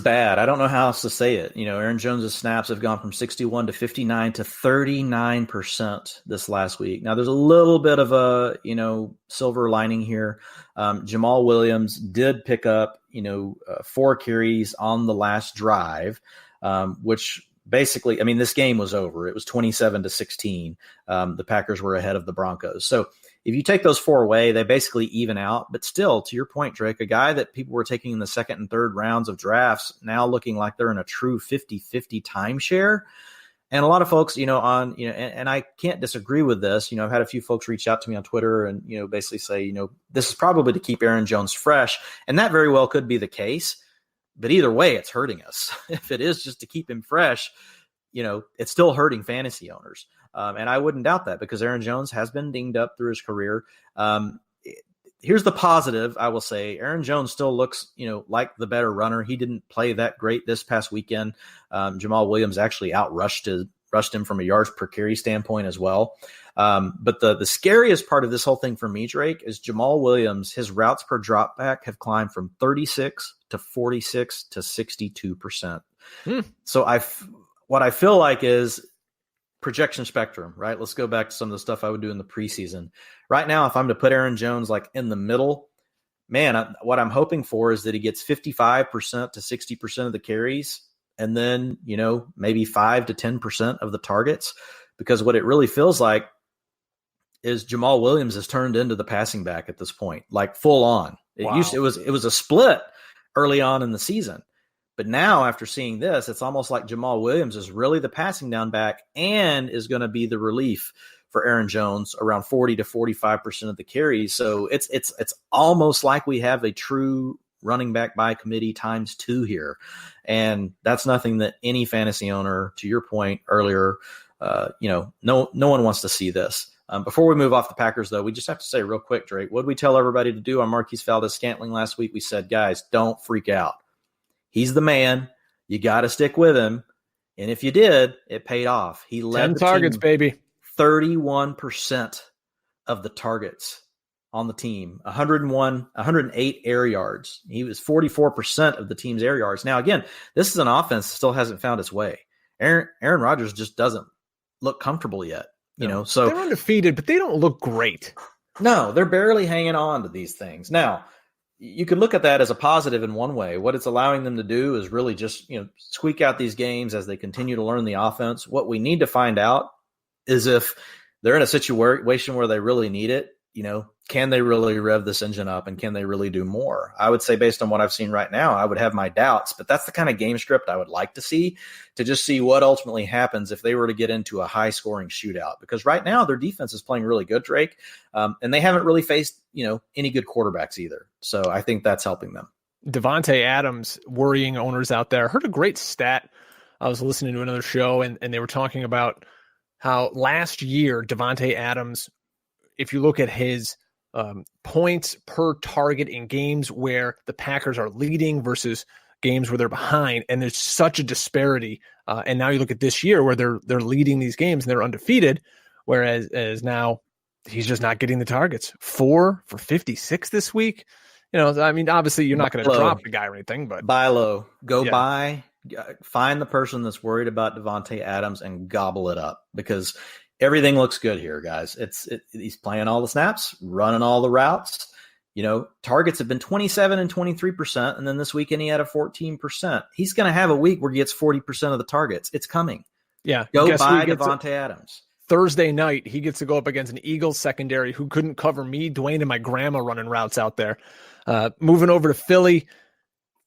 C: bad. I don't know how else to say it. Aaron Jones' snaps have gone from 61 to 59 to 39% this last week. Now, there's a little bit of a, silver lining here. Jamal Williams did pick up, 4 carries on the last drive, which basically, this game was over. It was 27 to 16. The Packers were ahead of the Broncos. So if you take those 4 away, they basically even out. But still, to your point, Drake, a guy that people were taking in the second and third rounds of drafts now looking like they're in a true 50-50 timeshare. And a lot of folks, and I can't disagree with this. I've had a few folks reach out to me on Twitter and, basically say, this is probably to keep Aaron Jones fresh. And that very well could be the case. But either way, it's hurting us. If it is just to keep him fresh, it's still hurting fantasy owners. And I wouldn't doubt that because Aaron Jones has been dinged up through his career. Here's the positive, I will say. Aaron Jones still looks, like the better runner. He didn't play that great this past weekend. Jamal Williams actually rushed him from a yards per carry standpoint as well. But the scariest part of this whole thing for me, Drake, is Jamal Williams, his routes per dropback have climbed from 36 to 46 to 62%. So what I feel like is projection spectrum, right? Let's go back to some of the stuff I would do in the preseason. Right now, if I'm to put Aaron Jones like in the middle, man, what I'm hoping for is that he gets 55% to 60% of the carries and then, maybe 5 to 10% of the targets, because what it really feels like is Jamal Williams has turned into the passing back at this point, like full on. It was a split early on in the season. But now, after seeing this, it's almost like Jamal Williams is really the passing down back and is going to be the relief for Aaron Jones around 40 to 45% of the carries. So it's almost like we have a true running back by committee times 2 here. And that's nothing that any fantasy owner, to your point earlier, no one wants to see this. Before we move off the Packers, though, we just have to say real quick, Drake, what did we tell everybody to do on Marquise Valdez-Scantling last week? We said, guys, don't freak out. He's the man. You got to stick with him. And if you did, it paid off. He led
B: 10 targets, baby.
C: 31% of the targets on the team, 108 air yards. He was 44% of the team's air yards. Now, again, this is an offense that still hasn't found its way. Aaron Rodgers just doesn't look comfortable yet. So
B: they're undefeated, but they don't look great.
C: No, they're barely hanging on to these things. Now, you could look at that as a positive in one way. What it's allowing them to do is really just, squeak out these games as they continue to learn the offense. What we need to find out is if they're in a situation where they really need it, can they really rev this engine up and can they really do more? I would say based on what I've seen right now, I would have my doubts, but that's the kind of game script I would like to see, to just see what ultimately happens if they were to get into a high scoring shootout, because right now their defense is playing really good, Drake. And they haven't really faced, any good quarterbacks either. So I think that's helping them.
B: Davante Adams, worrying owners out there. I heard a great stat. I was listening to another show and they were talking about how last year Davante Adams, if you look at his points per target in games where the Packers are leading versus games where they're behind, and there's such a disparity. And now you look at this year where they're leading these games and they're undefeated, whereas now he's just not getting the targets. 4 for 56 this week. Obviously you're not going to drop the guy or anything, but
C: buy low, buy, find the person that's worried about Davante Adams and gobble it up, because everything looks good here, guys. He's playing all the snaps, running all the routes. Targets have been 27 and 23%, and then this weekend he had a 14%. He's going to have a week where he gets 40% of the targets. It's coming.
B: Yeah.
C: Go buy Davante Adams.
B: Thursday night, he gets to go up against an Eagles secondary who couldn't cover me, Dwain, and my grandma running routes out there. Moving over to Philly,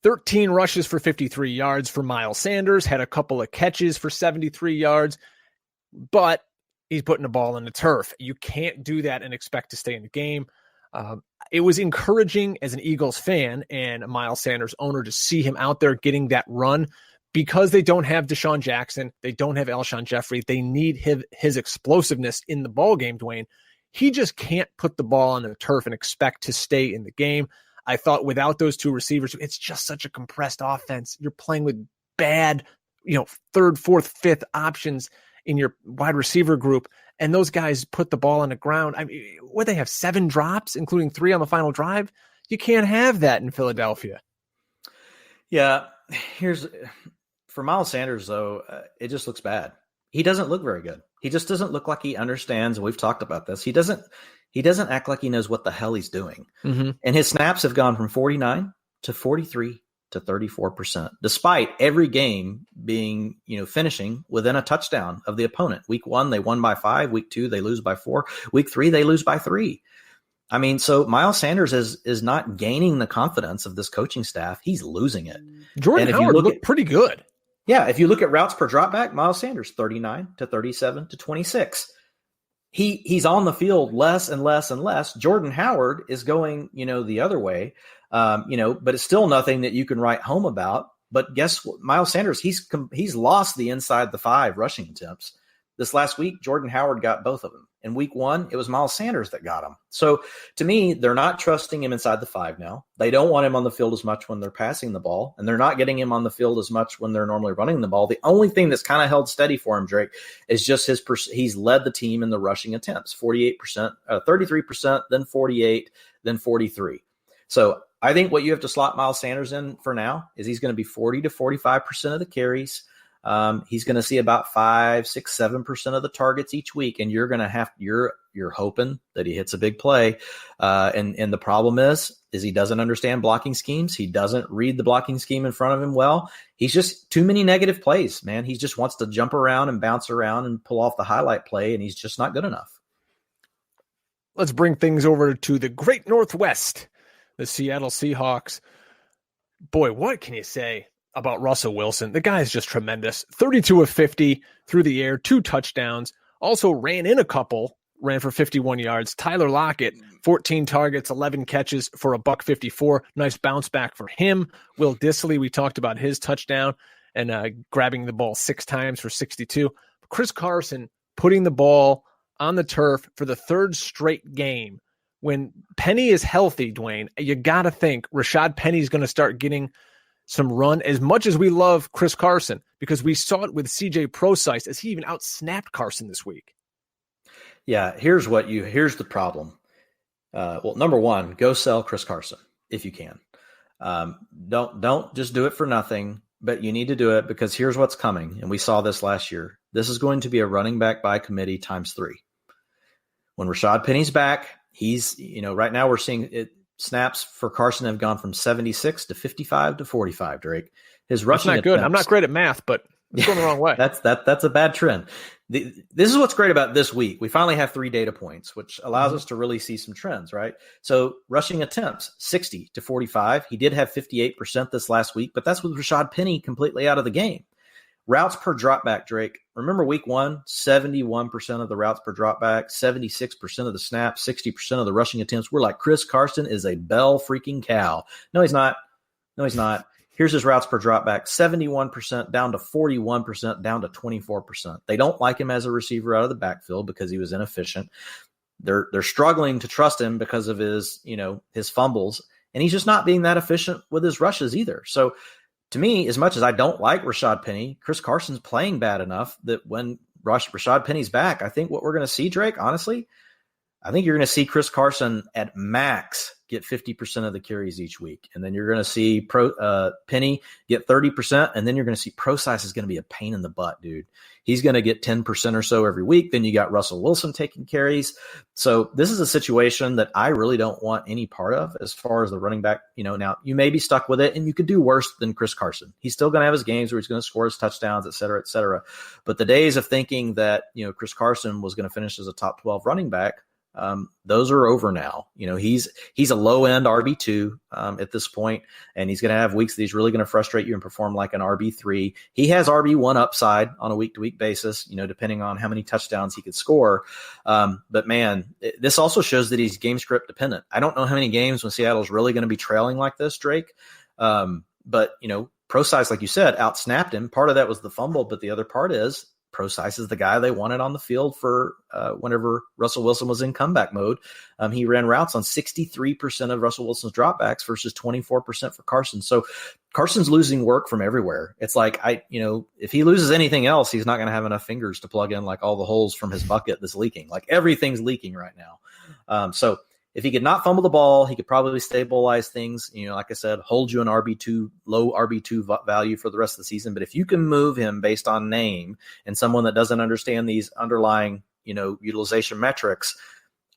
B: 13 rushes for 53 yards for Miles Sanders, had a couple of catches for 73 yards, but he's putting the ball in the turf. You can't do that and expect to stay in the game. It was encouraging as an Eagles fan and a Miles Sanders owner to see him out there getting that run, because they don't have Deshaun Jackson. They don't have Alshon Jeffrey. They need his explosiveness in the ball game, Dwayne. He just can't put the ball on the turf and expect to stay in the game. I thought without those two receivers, it's just such a compressed offense. You're playing with bad, third, fourth, fifth options in your wide receiver group, and those guys put the ball on the ground. They have 7 drops, including 3 on the final drive? You can't have that in Philadelphia.
C: Yeah, for Miles Sanders, though, it just looks bad. He doesn't look very good. He just doesn't look like he understands, and we've talked about this. He doesn't act like he knows what the hell he's doing. Mm-hmm. And his snaps have gone from 49 to 43 to 34%, despite every game being, finishing within a touchdown of the opponent. Week 1, they won by 5. Week 2, they lose by 4. Week 3, they lose by 3. So Miles Sanders is not gaining the confidence of this coaching staff. He's losing it.
B: Jordan Howard looked pretty good.
C: Yeah, if you look at routes per dropback, Miles Sanders, 39 to 37 to 26. He's on the field less and less and less. Jordan Howard is going, the other way, but it's still nothing that you can write home about. But guess what? Miles Sanders, he's lost the inside the 5 rushing attempts. This last week, Jordan Howard got both of them. In week 1, it was Miles Sanders that got him. So to me, they're not trusting him inside the 5 now. They don't want him on the field as much when they're passing the ball, and they're not getting him on the field as much when they're normally running the ball. The only thing that's kind of held steady for him, Drake, is just he's led the team in the rushing attempts, 48%, 33%, then 48, then 43. So I think what you have to slot Miles Sanders in for now is he's going to be 40 to 45% of the carries. He's going to see about 5, 6, 7% of the targets each week, and you're going to you're hoping that he hits a big play. And the problem is he doesn't understand blocking schemes. He doesn't read the blocking scheme in front of him well. He's just too many negative plays, man. He just wants to jump around and bounce around and pull off the highlight play, and he's just not good enough.
B: Let's bring things over to the Great Northwest, the Seattle Seahawks. Boy, what can you say about Russell Wilson? The guy is just tremendous. 32 of 50 through the air, 2 touchdowns. Also ran for 51 yards. Tyler Lockett, 14 targets, 11 catches for $154. Nice bounce back for him. Will Dissly, we talked about his touchdown and grabbing the ball 6 times for 62. Chris Carson putting the ball on the turf for the third straight game. When Penny is healthy, Dwain, you got to think Rashard Penny's going to start getting some run, as much as we love Chris Carson, because we saw it with CJ Prosise as he even outsnapped Carson this week.
C: Yeah, here's the problem. Well, number one, go sell Chris Carson if you can. Don't just do it for nothing, but you need to do it because here's what's coming. And we saw this last year. This is going to be a running back by committee times 3. When Rashard Penny's back, he's, right now we're seeing it. Snaps for Carson have gone from 76 to 55 to 45, Drake. His rushing
B: That's not good. I'm not great at math, but it's going the wrong way.
C: That's a bad trend. This is what's great about this week. We finally have 3 data points, which allows us to really see some trends, right? So rushing attempts, 60 to 45. He did have 58% this last week, but that's with Rashard Penny completely out of the game. Routes per dropback, Drake. Remember week 1, 71% of the routes per dropback, 76% of the snaps, 60% of the rushing attempts. We're like, Chris Carson is a bell freaking cow. No, he's not. Here's his routes per dropback, 71% down to 41%, down to 24%. They don't like him as a receiver out of the backfield because he was inefficient. They're struggling to trust him because of his fumbles, and he's just not being that efficient with his rushes either. So to me, as much as I don't like Rashard Penny, Chris Carson's playing bad enough that when Rashard Penny's back, I think what we're going to see, Drake, honestly, I think you're going to see Chris Carson at max get 50% of the carries each week. And then you're going to see Penny get 30%. And then you're going to see Prosise is going to be a pain in the butt, dude. He's going to get 10% or so every week. Then you got Russell Wilson taking carries. So this is a situation that I really don't want any part of as far as the running back. Now you may be stuck with it and you could do worse than Chris Carson. He's still going to have his games where he's going to score his touchdowns, et cetera, et cetera. But the days of thinking that, Chris Carson was going to finish as a top 12 running back, those are over now. He's a low end RB2 at this point, and he's going to have weeks that he's really going to frustrate you and perform like an RB3. He has RB1 upside on a week to week basis, depending on how many touchdowns he could score. But man, this also shows that he's game script dependent. I don't know how many games when Seattle's really going to be trailing like this, Drake. But Prosise, like you said, outsnapped him. Part of that was the fumble, but the other part is Prosise is the guy they wanted on the field for whenever Russell Wilson was in comeback mode. He ran routes on 63% of Russell Wilson's dropbacks versus 24% for Carson. So Carson's losing work from everywhere. It's like, if he loses anything else, he's not going to have enough fingers to plug in like all the holes from his bucket that's leaking. Like everything's leaking right now. So if he could not fumble the ball, he could probably stabilize things. Like I said, hold you an RB2, low RB2 value for the rest of the season. But if you can move him based on name and someone that doesn't understand these underlying, utilization metrics,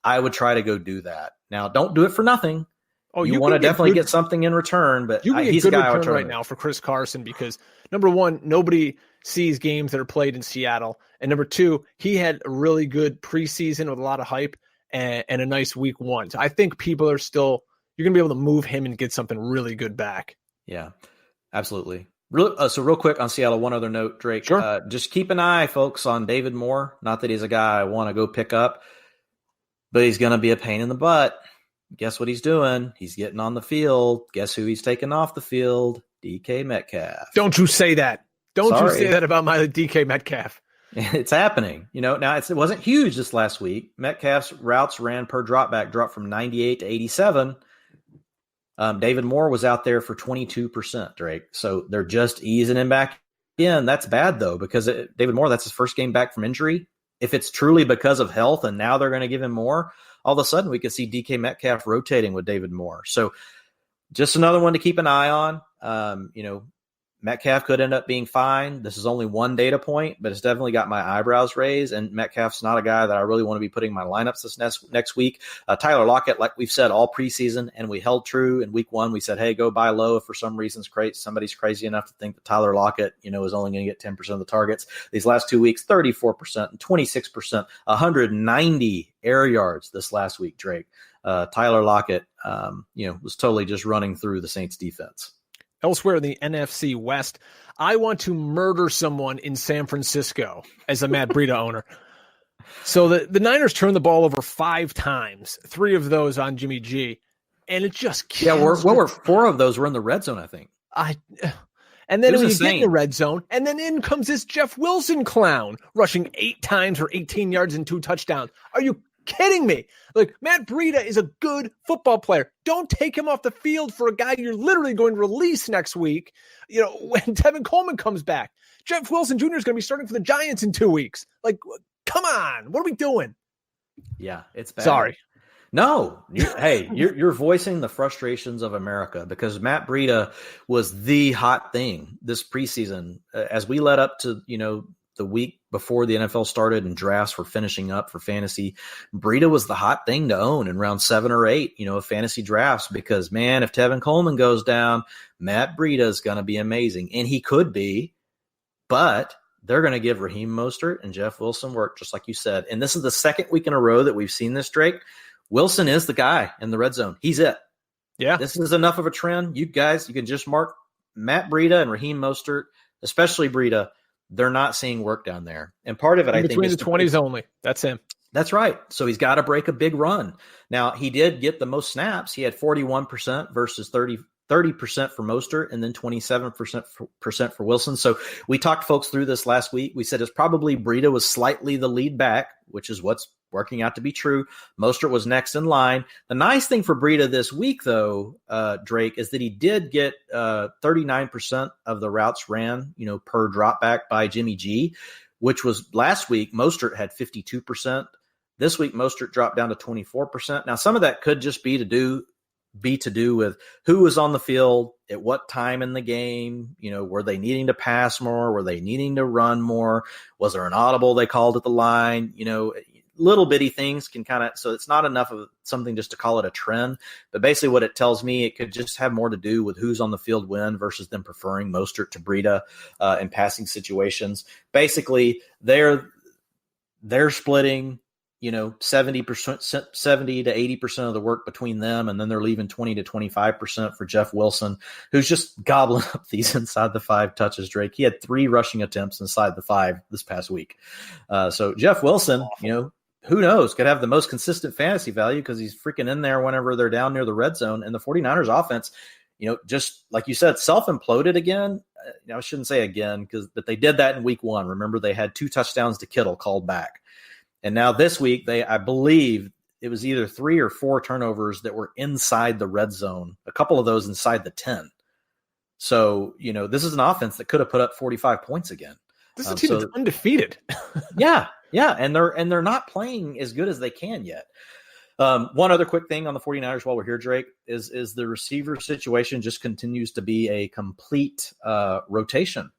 C: I would try to go do that. Now, don't do it for nothing. Oh, you want to definitely get something in return, but
B: he's a guy return right now for Chris Carson because number one, nobody sees games that are played in Seattle, and number two, he had a really good preseason with a lot of hype. And a nice week 1. So I think people are you're going to be able to move him and get something really good back.
C: Yeah, absolutely. Real quick on Seattle, one other note, Drake.
B: Sure.
C: Just keep an eye, folks, on David Moore. Not that he's a guy I want to go pick up, but he's going to be a pain in the butt. Guess what he's doing? He's getting on the field. Guess who he's taking off the field? DK Metcalf.
B: Don't you say that. Don't you say that about my DK Metcalf.
C: It's happening. Now it wasn't huge this last week. Metcalf's routes ran per dropback dropped from 98 to 87. David Moore was out there for 22%, Drake. So they're just easing him back in. That's bad, though, because David Moore, that's his first game back from injury. If it's truly because of health and now they're going to give him more, all of a sudden we could see DK Metcalf rotating with David Moore. So just another one to keep an eye on. Metcalf could end up being fine. This is only one data point, but it's definitely got my eyebrows raised. And Metcalf's not a guy that I really want to be putting in my lineups this next week. Tyler Lockett, like we've said all preseason, and we held true in week 1. We said, hey, go buy low if for some reason somebody's crazy enough to think that Tyler Lockett, is only going to get 10% of the targets. These last 2 weeks, 34% and 26%, 190 air yards this last week, Drake. Tyler Lockett, was totally just running through the Saints defense.
B: Elsewhere in the NFC West, I want to murder someone in San Francisco as a Matt Breida owner. So the Niners turned the ball over 5 times, 3 of those on Jimmy G, and it just kills.
C: Yeah, 4 of those were in the red zone, I think.
B: And then
C: It was
B: when you get in
C: insane.
B: the red zone, and then in comes this Jeff Wilson clown rushing 8 times for 18 yards and 2 touchdowns. Are you kidding me? Like, Matt Breida is a good football player. Don't take him off the field for a guy you're literally going to release next week, when Tevin Coleman comes back. Jeff Wilson Jr. is going to be starting for the Giants in 2 weeks. Like, come on. What are we doing?
C: Yeah, it's bad.
B: Sorry.
C: No, you're voicing the frustrations of America, because Matt Breida was the hot thing this preseason. As we led up to, the week before the NFL started and drafts were finishing up for fantasy, Breida was the hot thing to own in round 7 or 8, of fantasy drafts, because, man, if Tevin Coleman goes down, Matt Breida is going to be amazing. And he could be, but they're going to give Raheem Mostert and Jeff Wilson work, just like you said. And this is the second week in a row that we've seen this, Drake. Wilson is the guy in the red zone. He's it.
B: Yeah.
C: This is enough of a trend. You guys, you can just mark Matt Breida and Raheem Mostert, especially Breida. They're not seeing work down there. And part of it, I think,
B: between the 20s only. That's him. That's
C: right. So he's got to break a big run. Now, he did get the most snaps. He had 41% versus 30% for Mostert, and then 27% for Wilson. So we talked folks through this last week. We said it's probably Breida was slightly the lead back, which is what's working out to be true. Mostert was next in line. The nice thing for Breida this week, though, Drake, is that he did get 39% of the routes ran, per drop back by Jimmy G, which was last week. Mostert had 52%. This week, Mostert dropped down to 24%. Now, some of that could just be to do with who was on the field at what time in the game. Were they needing to pass more? Were they needing to run more? Was there an audible they called at the line? Little bitty things can so it's not enough of something just to call it a trend. But basically what it tells me, it could just have more to do with who's on the field when versus them preferring Mostert to Breida in passing situations. Basically, they're splitting 70%, 70 to 80% of the work between them, and then they're leaving 20 to 25% for Jeff Wilson, who's just gobbling up these inside the 5 touches. Drake, he had 3 rushing attempts inside the 5 this past week. So Jeff Wilson, who knows, could have the most consistent fantasy value because he's freaking in there whenever they're down near the red zone. And the 49ers offense, just like you said, self-imploded again. I shouldn't say again, but they did that in week 1. Remember, they had 2 touchdowns to Kittle called back. And now this week, I believe it was either 3 or 4 turnovers that were inside the red zone, a couple of those inside the 10. So, this is an offense that could have put up 45 points again.
B: This is a team that's undefeated.
C: Yeah. And they're not playing as good as they can yet. One other quick thing on the 49ers while we're here, Drake, is the receiver situation just continues to be a complete rotation.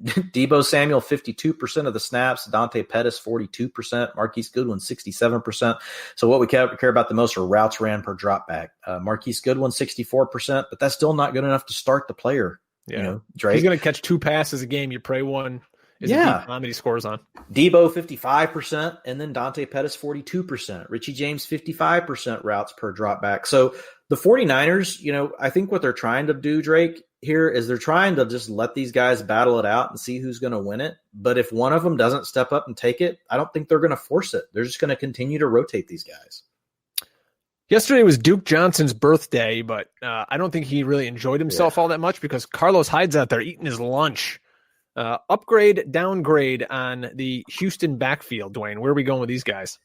C: Deebo Samuel, 52% of the snaps. Dante Pettis, 42%. Marquise Goodwin, 67%. So what we care about the most are routes ran per drop back. Marquise Goodwin, 64%, but that's still not good enough to start the player.
B: Yeah.
C: Drake.
B: He's going to catch 2 passes a game. You pray one is that he scores on.
C: Deebo, 55%, and then Dante Pettis, 42%. Richie James, 55% routes per drop back. So the 49ers, I think what they're trying to do, Drake, here is they're trying to just let these guys battle it out and see who's going to win it. But if one of them doesn't step up and take it, I don't think they're going to force it. They're just going to continue to rotate these guys.
B: Yesterday was Duke Johnson's birthday, but I don't think he really enjoyed himself all that much because Carlos Hyde's out there eating his lunch. Upgrade, downgrade on the Houston backfield, Dwayne. Where are we going with these guys?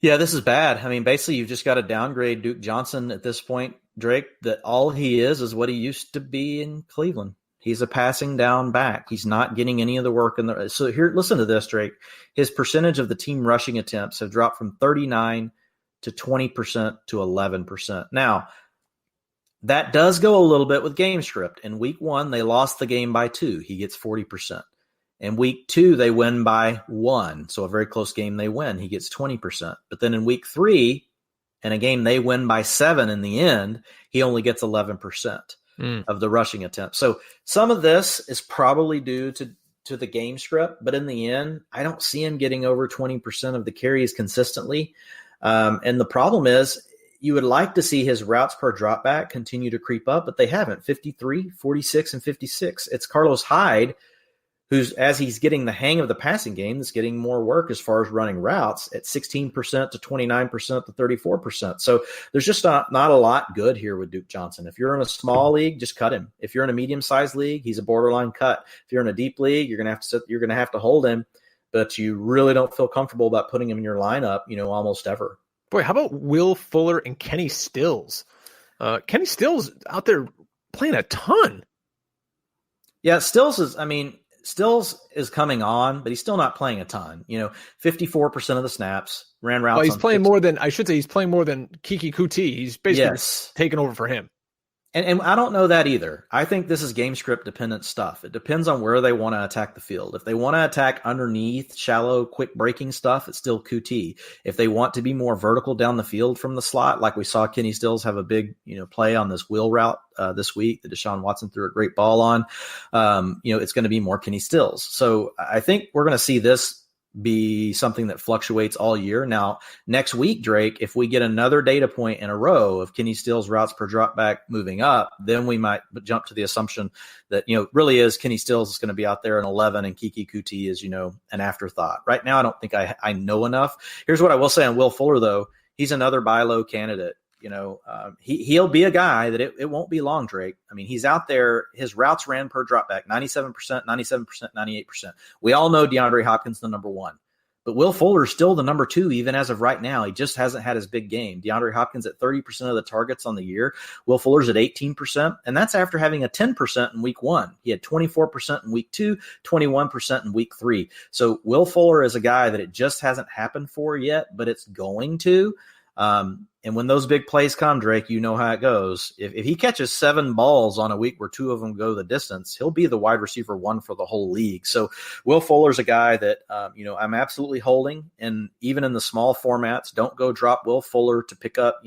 C: Yeah, this is bad. I mean, basically, you've just got to downgrade Duke Johnson at this point, Drake, that all he is what he used to be in Cleveland. He's a passing down back. He's not getting any of the work. So here, listen to this, Drake. His percentage of the team rushing attempts have dropped from 39 to 20% to 11%. Now, that does go a little bit with game script. In week 1, they lost the game by 2. He gets 40%. In week 2, they win by 1. So a very close game, they win. He gets 20%. But then in week 3, in a game they win by 7 in the end, he only gets 11% of the rushing attempt. So some of this is probably due to the game script. But in the end, I don't see him getting over 20% of the carries consistently. And the problem is, you would like to see his routes per dropback continue to creep up, but they haven't. 53, 46, and 56. It's Carlos Hyde who's, as he's getting the hang of the passing game, that's getting more work as far as running routes at 16% to 29% to 34%. So there's just not a lot good here with Duke Johnson. If you're in a small league, just cut him. If you're in a medium-sized league, he's a borderline cut. If you're in a deep league, you're going to have to hold him, but you really don't feel comfortable about putting him in your lineup, almost ever.
B: Boy, how about Will Fuller and Kenny Stills? Kenny Stills out there playing a ton.
C: Yeah, Stills is coming on, but he's still not playing a ton. 54% of the snaps, ran routes.
B: Well, he's playing more than Kiki Kuti. He's basically taken over for him.
C: And I don't know that either. I think this is game script dependent stuff. It depends on where they want to attack the field. If they want to attack underneath, shallow, quick breaking stuff, it's still QT. If they want to be more vertical down the field from the slot, like we saw Kenny Stills have a big, play on this wheel route this week that Deshaun Watson threw a great ball on, it's going to be more Kenny Stills. So I think we're going to see this be something that fluctuates all year. Now, next week, Drake, if we get another data point in a row of Kenny Stills routes per drop back moving up, then we might jump to the assumption that, really is Kenny Stills is going to be out there in 11 and Kiki Kuti is, an afterthought. Right now, I don't think I know enough. Here's what I will say on Will Fuller, though. He's another buy low candidate. He'll be a guy that it won't be long, Drake. I mean, he's out there. His routes ran per dropback, 97%, 98%. We all know DeAndre Hopkins the number one, but Will Fuller is still the number two, even as of right now. He just hasn't had his big game. DeAndre Hopkins at 30% of the targets on the year. Will Fuller's at 18%, and that's after having a 10% in week one. He had 24% in week two, 21% in week three. So Will Fuller is a guy that it just hasn't happened for yet, but it's going to. And when those big plays come, Drake, you know how it goes. If he catches 7 balls on a week where 2 of them go the distance, he'll be the wide receiver 1 for the whole league. So Will Fuller's a guy that, I'm absolutely holding. And even in the small formats, don't go drop Will Fuller to pick up,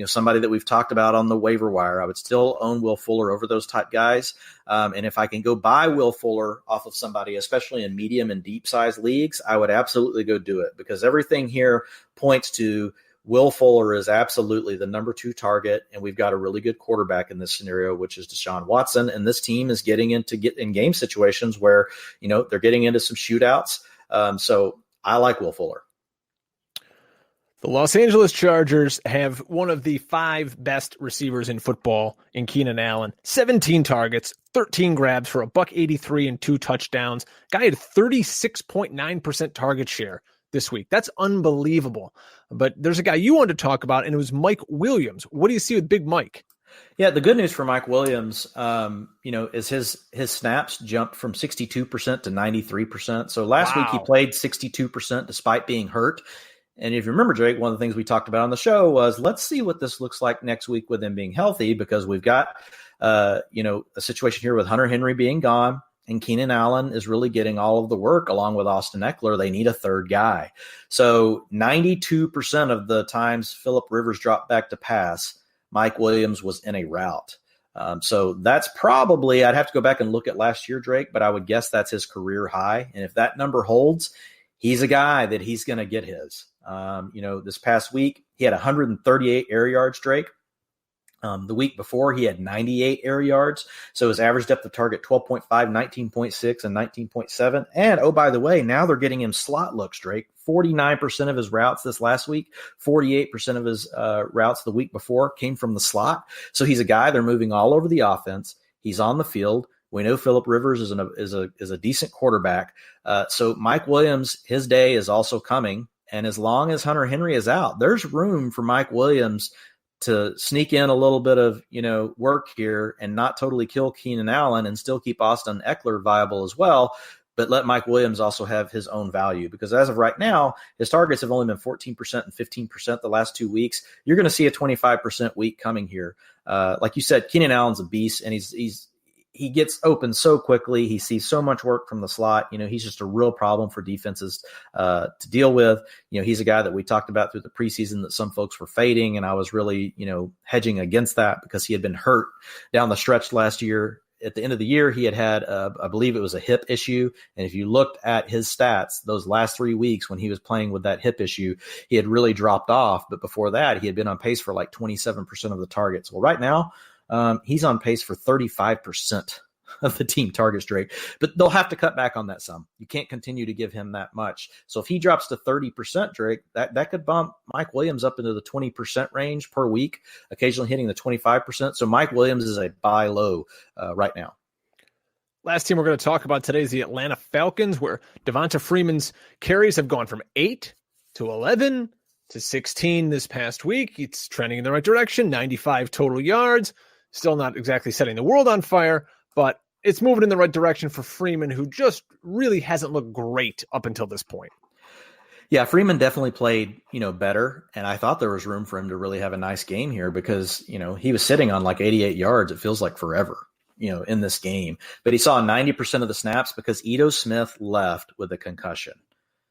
C: somebody that we've talked about on the waiver wire. I would still own Will Fuller over those type guys. And if I can go buy Will Fuller off of somebody, especially in medium and deep size leagues, I would absolutely go do it, because everything here points to Will Fuller is absolutely the number 2 target. And we've got a really good quarterback in this scenario, which is Deshaun Watson. And this team is getting in game situations where, they're getting into some shootouts. So I like Will Fuller.
B: The Los Angeles Chargers have one of the 5 best receivers in football in Keenan Allen. 17 targets, 13 grabs for $183 and 2 touchdowns. Guy had 36.9% target share this week. That's unbelievable. But there's a guy you wanted to talk about, and it was Mike Williams. What do you see with Big Mike?
C: Yeah, the good news for Mike Williams, is his snaps jumped from 62% to 93%. So last week he played 62% despite being hurt. And if you remember, Drake, one of the things we talked about on the show was, let's see what this looks like next week with him being healthy, because we've got, a situation here with Hunter Henry being gone, and Keenan Allen is really getting all of the work along with Austin Eckler. They need a third guy. So 92% of the times Phillip Rivers dropped back to pass, Mike Williams was in a route. So that's probably, I'd have to go back and look at last year, Drake, but I would guess that's his career high. And if that number holds, he's a guy that he's going to get his. This past week, he had 138 air yards, Drake. The week before, he had 98 air yards. So his average depth of target, 12.5, 19.6, and 19.7. And, oh, by the way, now they're getting him slot looks, Drake. 49% of his routes this last week, 48% of his routes the week before came from the slot. So he's a guy they're moving all over the offense. He's on the field. We know Phillip Rivers is a decent quarterback. So Mike Williams, his day is also coming. And as long as Hunter Henry is out, there's room for Mike Williams to sneak in a little bit of, work here and not totally kill Keenan Allen and still keep Austin Eckler viable as well, but let Mike Williams also have his own value. Because as of right now, his targets have only been 14% and 15% the last 2 weeks. You're going to see a 25% week coming here. Like you said, Keenan Allen's a beast, and he gets open so quickly. He sees so much work from the slot. He's just a real problem for defenses to deal with. He's a guy that we talked about through the preseason that some folks were fading, and I was really, hedging against that because he had been hurt down the stretch last year. At the end of the year, he had, I believe it was a hip issue. And if you looked at his stats, those last 3 weeks when he was playing with that hip issue, he had really dropped off. But before that, he had been on pace for like 27% of the targets. Well, right now, he's on pace for 35% of the team targets Drake, but they'll have to cut back on that some. You can't continue to give him that much. So if he drops to 30%, Drake, that could bump Mike Williams up into the 20% range per week, occasionally hitting the 25%. So Mike Williams is a buy low right now.
B: Last team we're going to talk about today is the Atlanta Falcons, where Devonta Freeman's carries have gone from 8 to 11 to 16 this past week. It's trending in the right direction, 95 total yards. Still not exactly setting the world on fire, but it's moving in the right direction for Freeman, who just really hasn't looked great up until this point.
C: Yeah, Freeman definitely played, better, and I thought there was room for him to really have a nice game here because, he was sitting on like 88 yards. It feels like forever, in this game. But he saw 90% of the snaps because Ito Smith left with a concussion.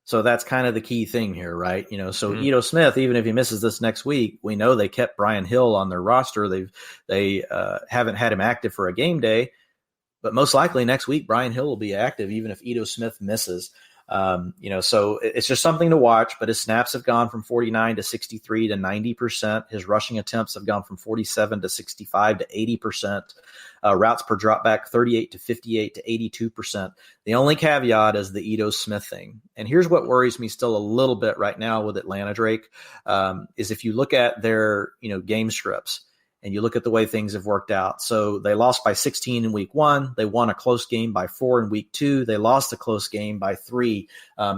C: So that's kind of the key thing here, right? Ito Smith, even if he misses this next week, we know they kept Brian Hill on their roster. They haven't had him active for a game day. But most likely next week, Brian Hill will be active, even if Ito Smith misses. So it's just something to watch. But his snaps have gone from 49 to 63 to 90%. His rushing attempts have gone from 47 to 65 to 80%. Routes per dropback, 38 to 58 to 82%. The only caveat is the Ito Smith thing. And here's what worries me still a little bit right now with Atlanta, Drake, is if you look at their, game scripts, and you look at the way things have worked out. So they lost by 16 in week 1. They won a close game by 4 in week 2. They lost a close game by 3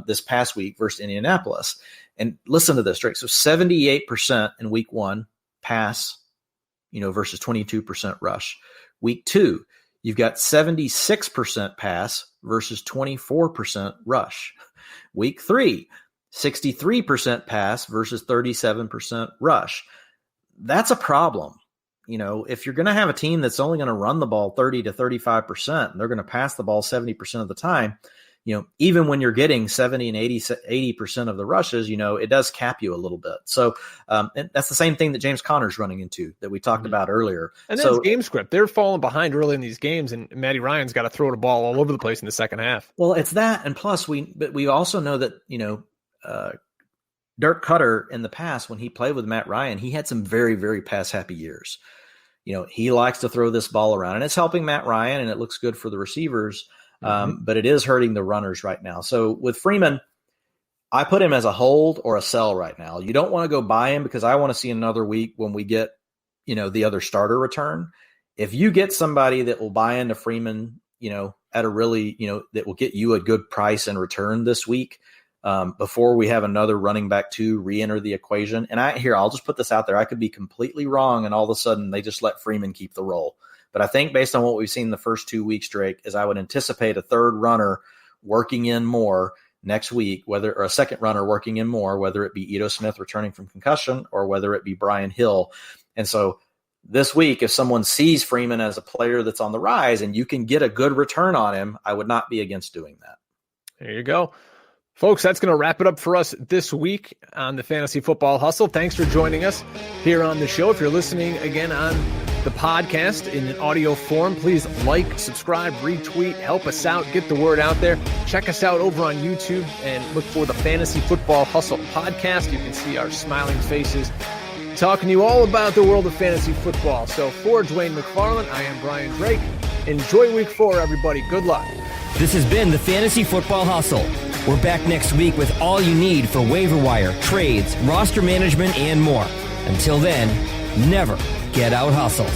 C: this past week versus Indianapolis. And listen to this, Drake. So 78% in week 1 pass, versus 22% rush. Week 2, you've got 76% pass versus 24% rush. Week 3, 63% pass versus 37% rush. That's a problem. If you're going to have a team that's only going to run the ball 30 to 35%, and they're going to pass the ball 70% of the time, even when you're getting 70 and 80% of the rushes, it does cap you a little bit. So and that's the same thing that James Conner's running into that we talked about earlier.
B: And then game script. They're falling behind early in these games, and Matty Ryan's got to throw the ball all over the place in the second half.
C: Well, it's that. And plus, we also know that, Dirk Cutter in the past, when he played with Matt Ryan, he had some very, very pass-happy years. He likes to throw this ball around, and it's helping Matt Ryan, and it looks good for the receivers, but it is hurting the runners right now. So with Freeman, I put him as a hold or a sell right now. You don't want to go buy him because I want to see another week when we get, the other starter return. If you get somebody that will buy into Freeman, at a really, that will get you a good price in return this week, before we have another running back to re-enter the equation. And I'll just put this out there. I could be completely wrong, and all of a sudden they just let Freeman keep the role. But I think based on what we've seen the first 2 weeks, Drake, is I would anticipate a third runner working in more next week, or a second runner working in more, whether it be Ito Smith returning from concussion or whether it be Brian Hill. And so this week, if someone sees Freeman as a player that's on the rise and you can get a good return on him, I would not be against doing that.
B: There you go. Folks, that's going to wrap it up for us this week on the Fantasy Football Hustle. Thanks for joining us here on the show. If you're listening again on the podcast in an audio form, please like, subscribe, retweet, help us out, get the word out there. Check us out over on YouTube and look for the Fantasy Football Hustle podcast. You can see our smiling faces talking to you all about the world of fantasy football. So for Dwain McFarland, I am Brian Drake. Enjoy week 4, everybody. Good luck.
A: This has been the Fantasy Football Hustle. We're back next week with all you need for waiver wire, trades, roster management, and more. Until then, never get out hustled.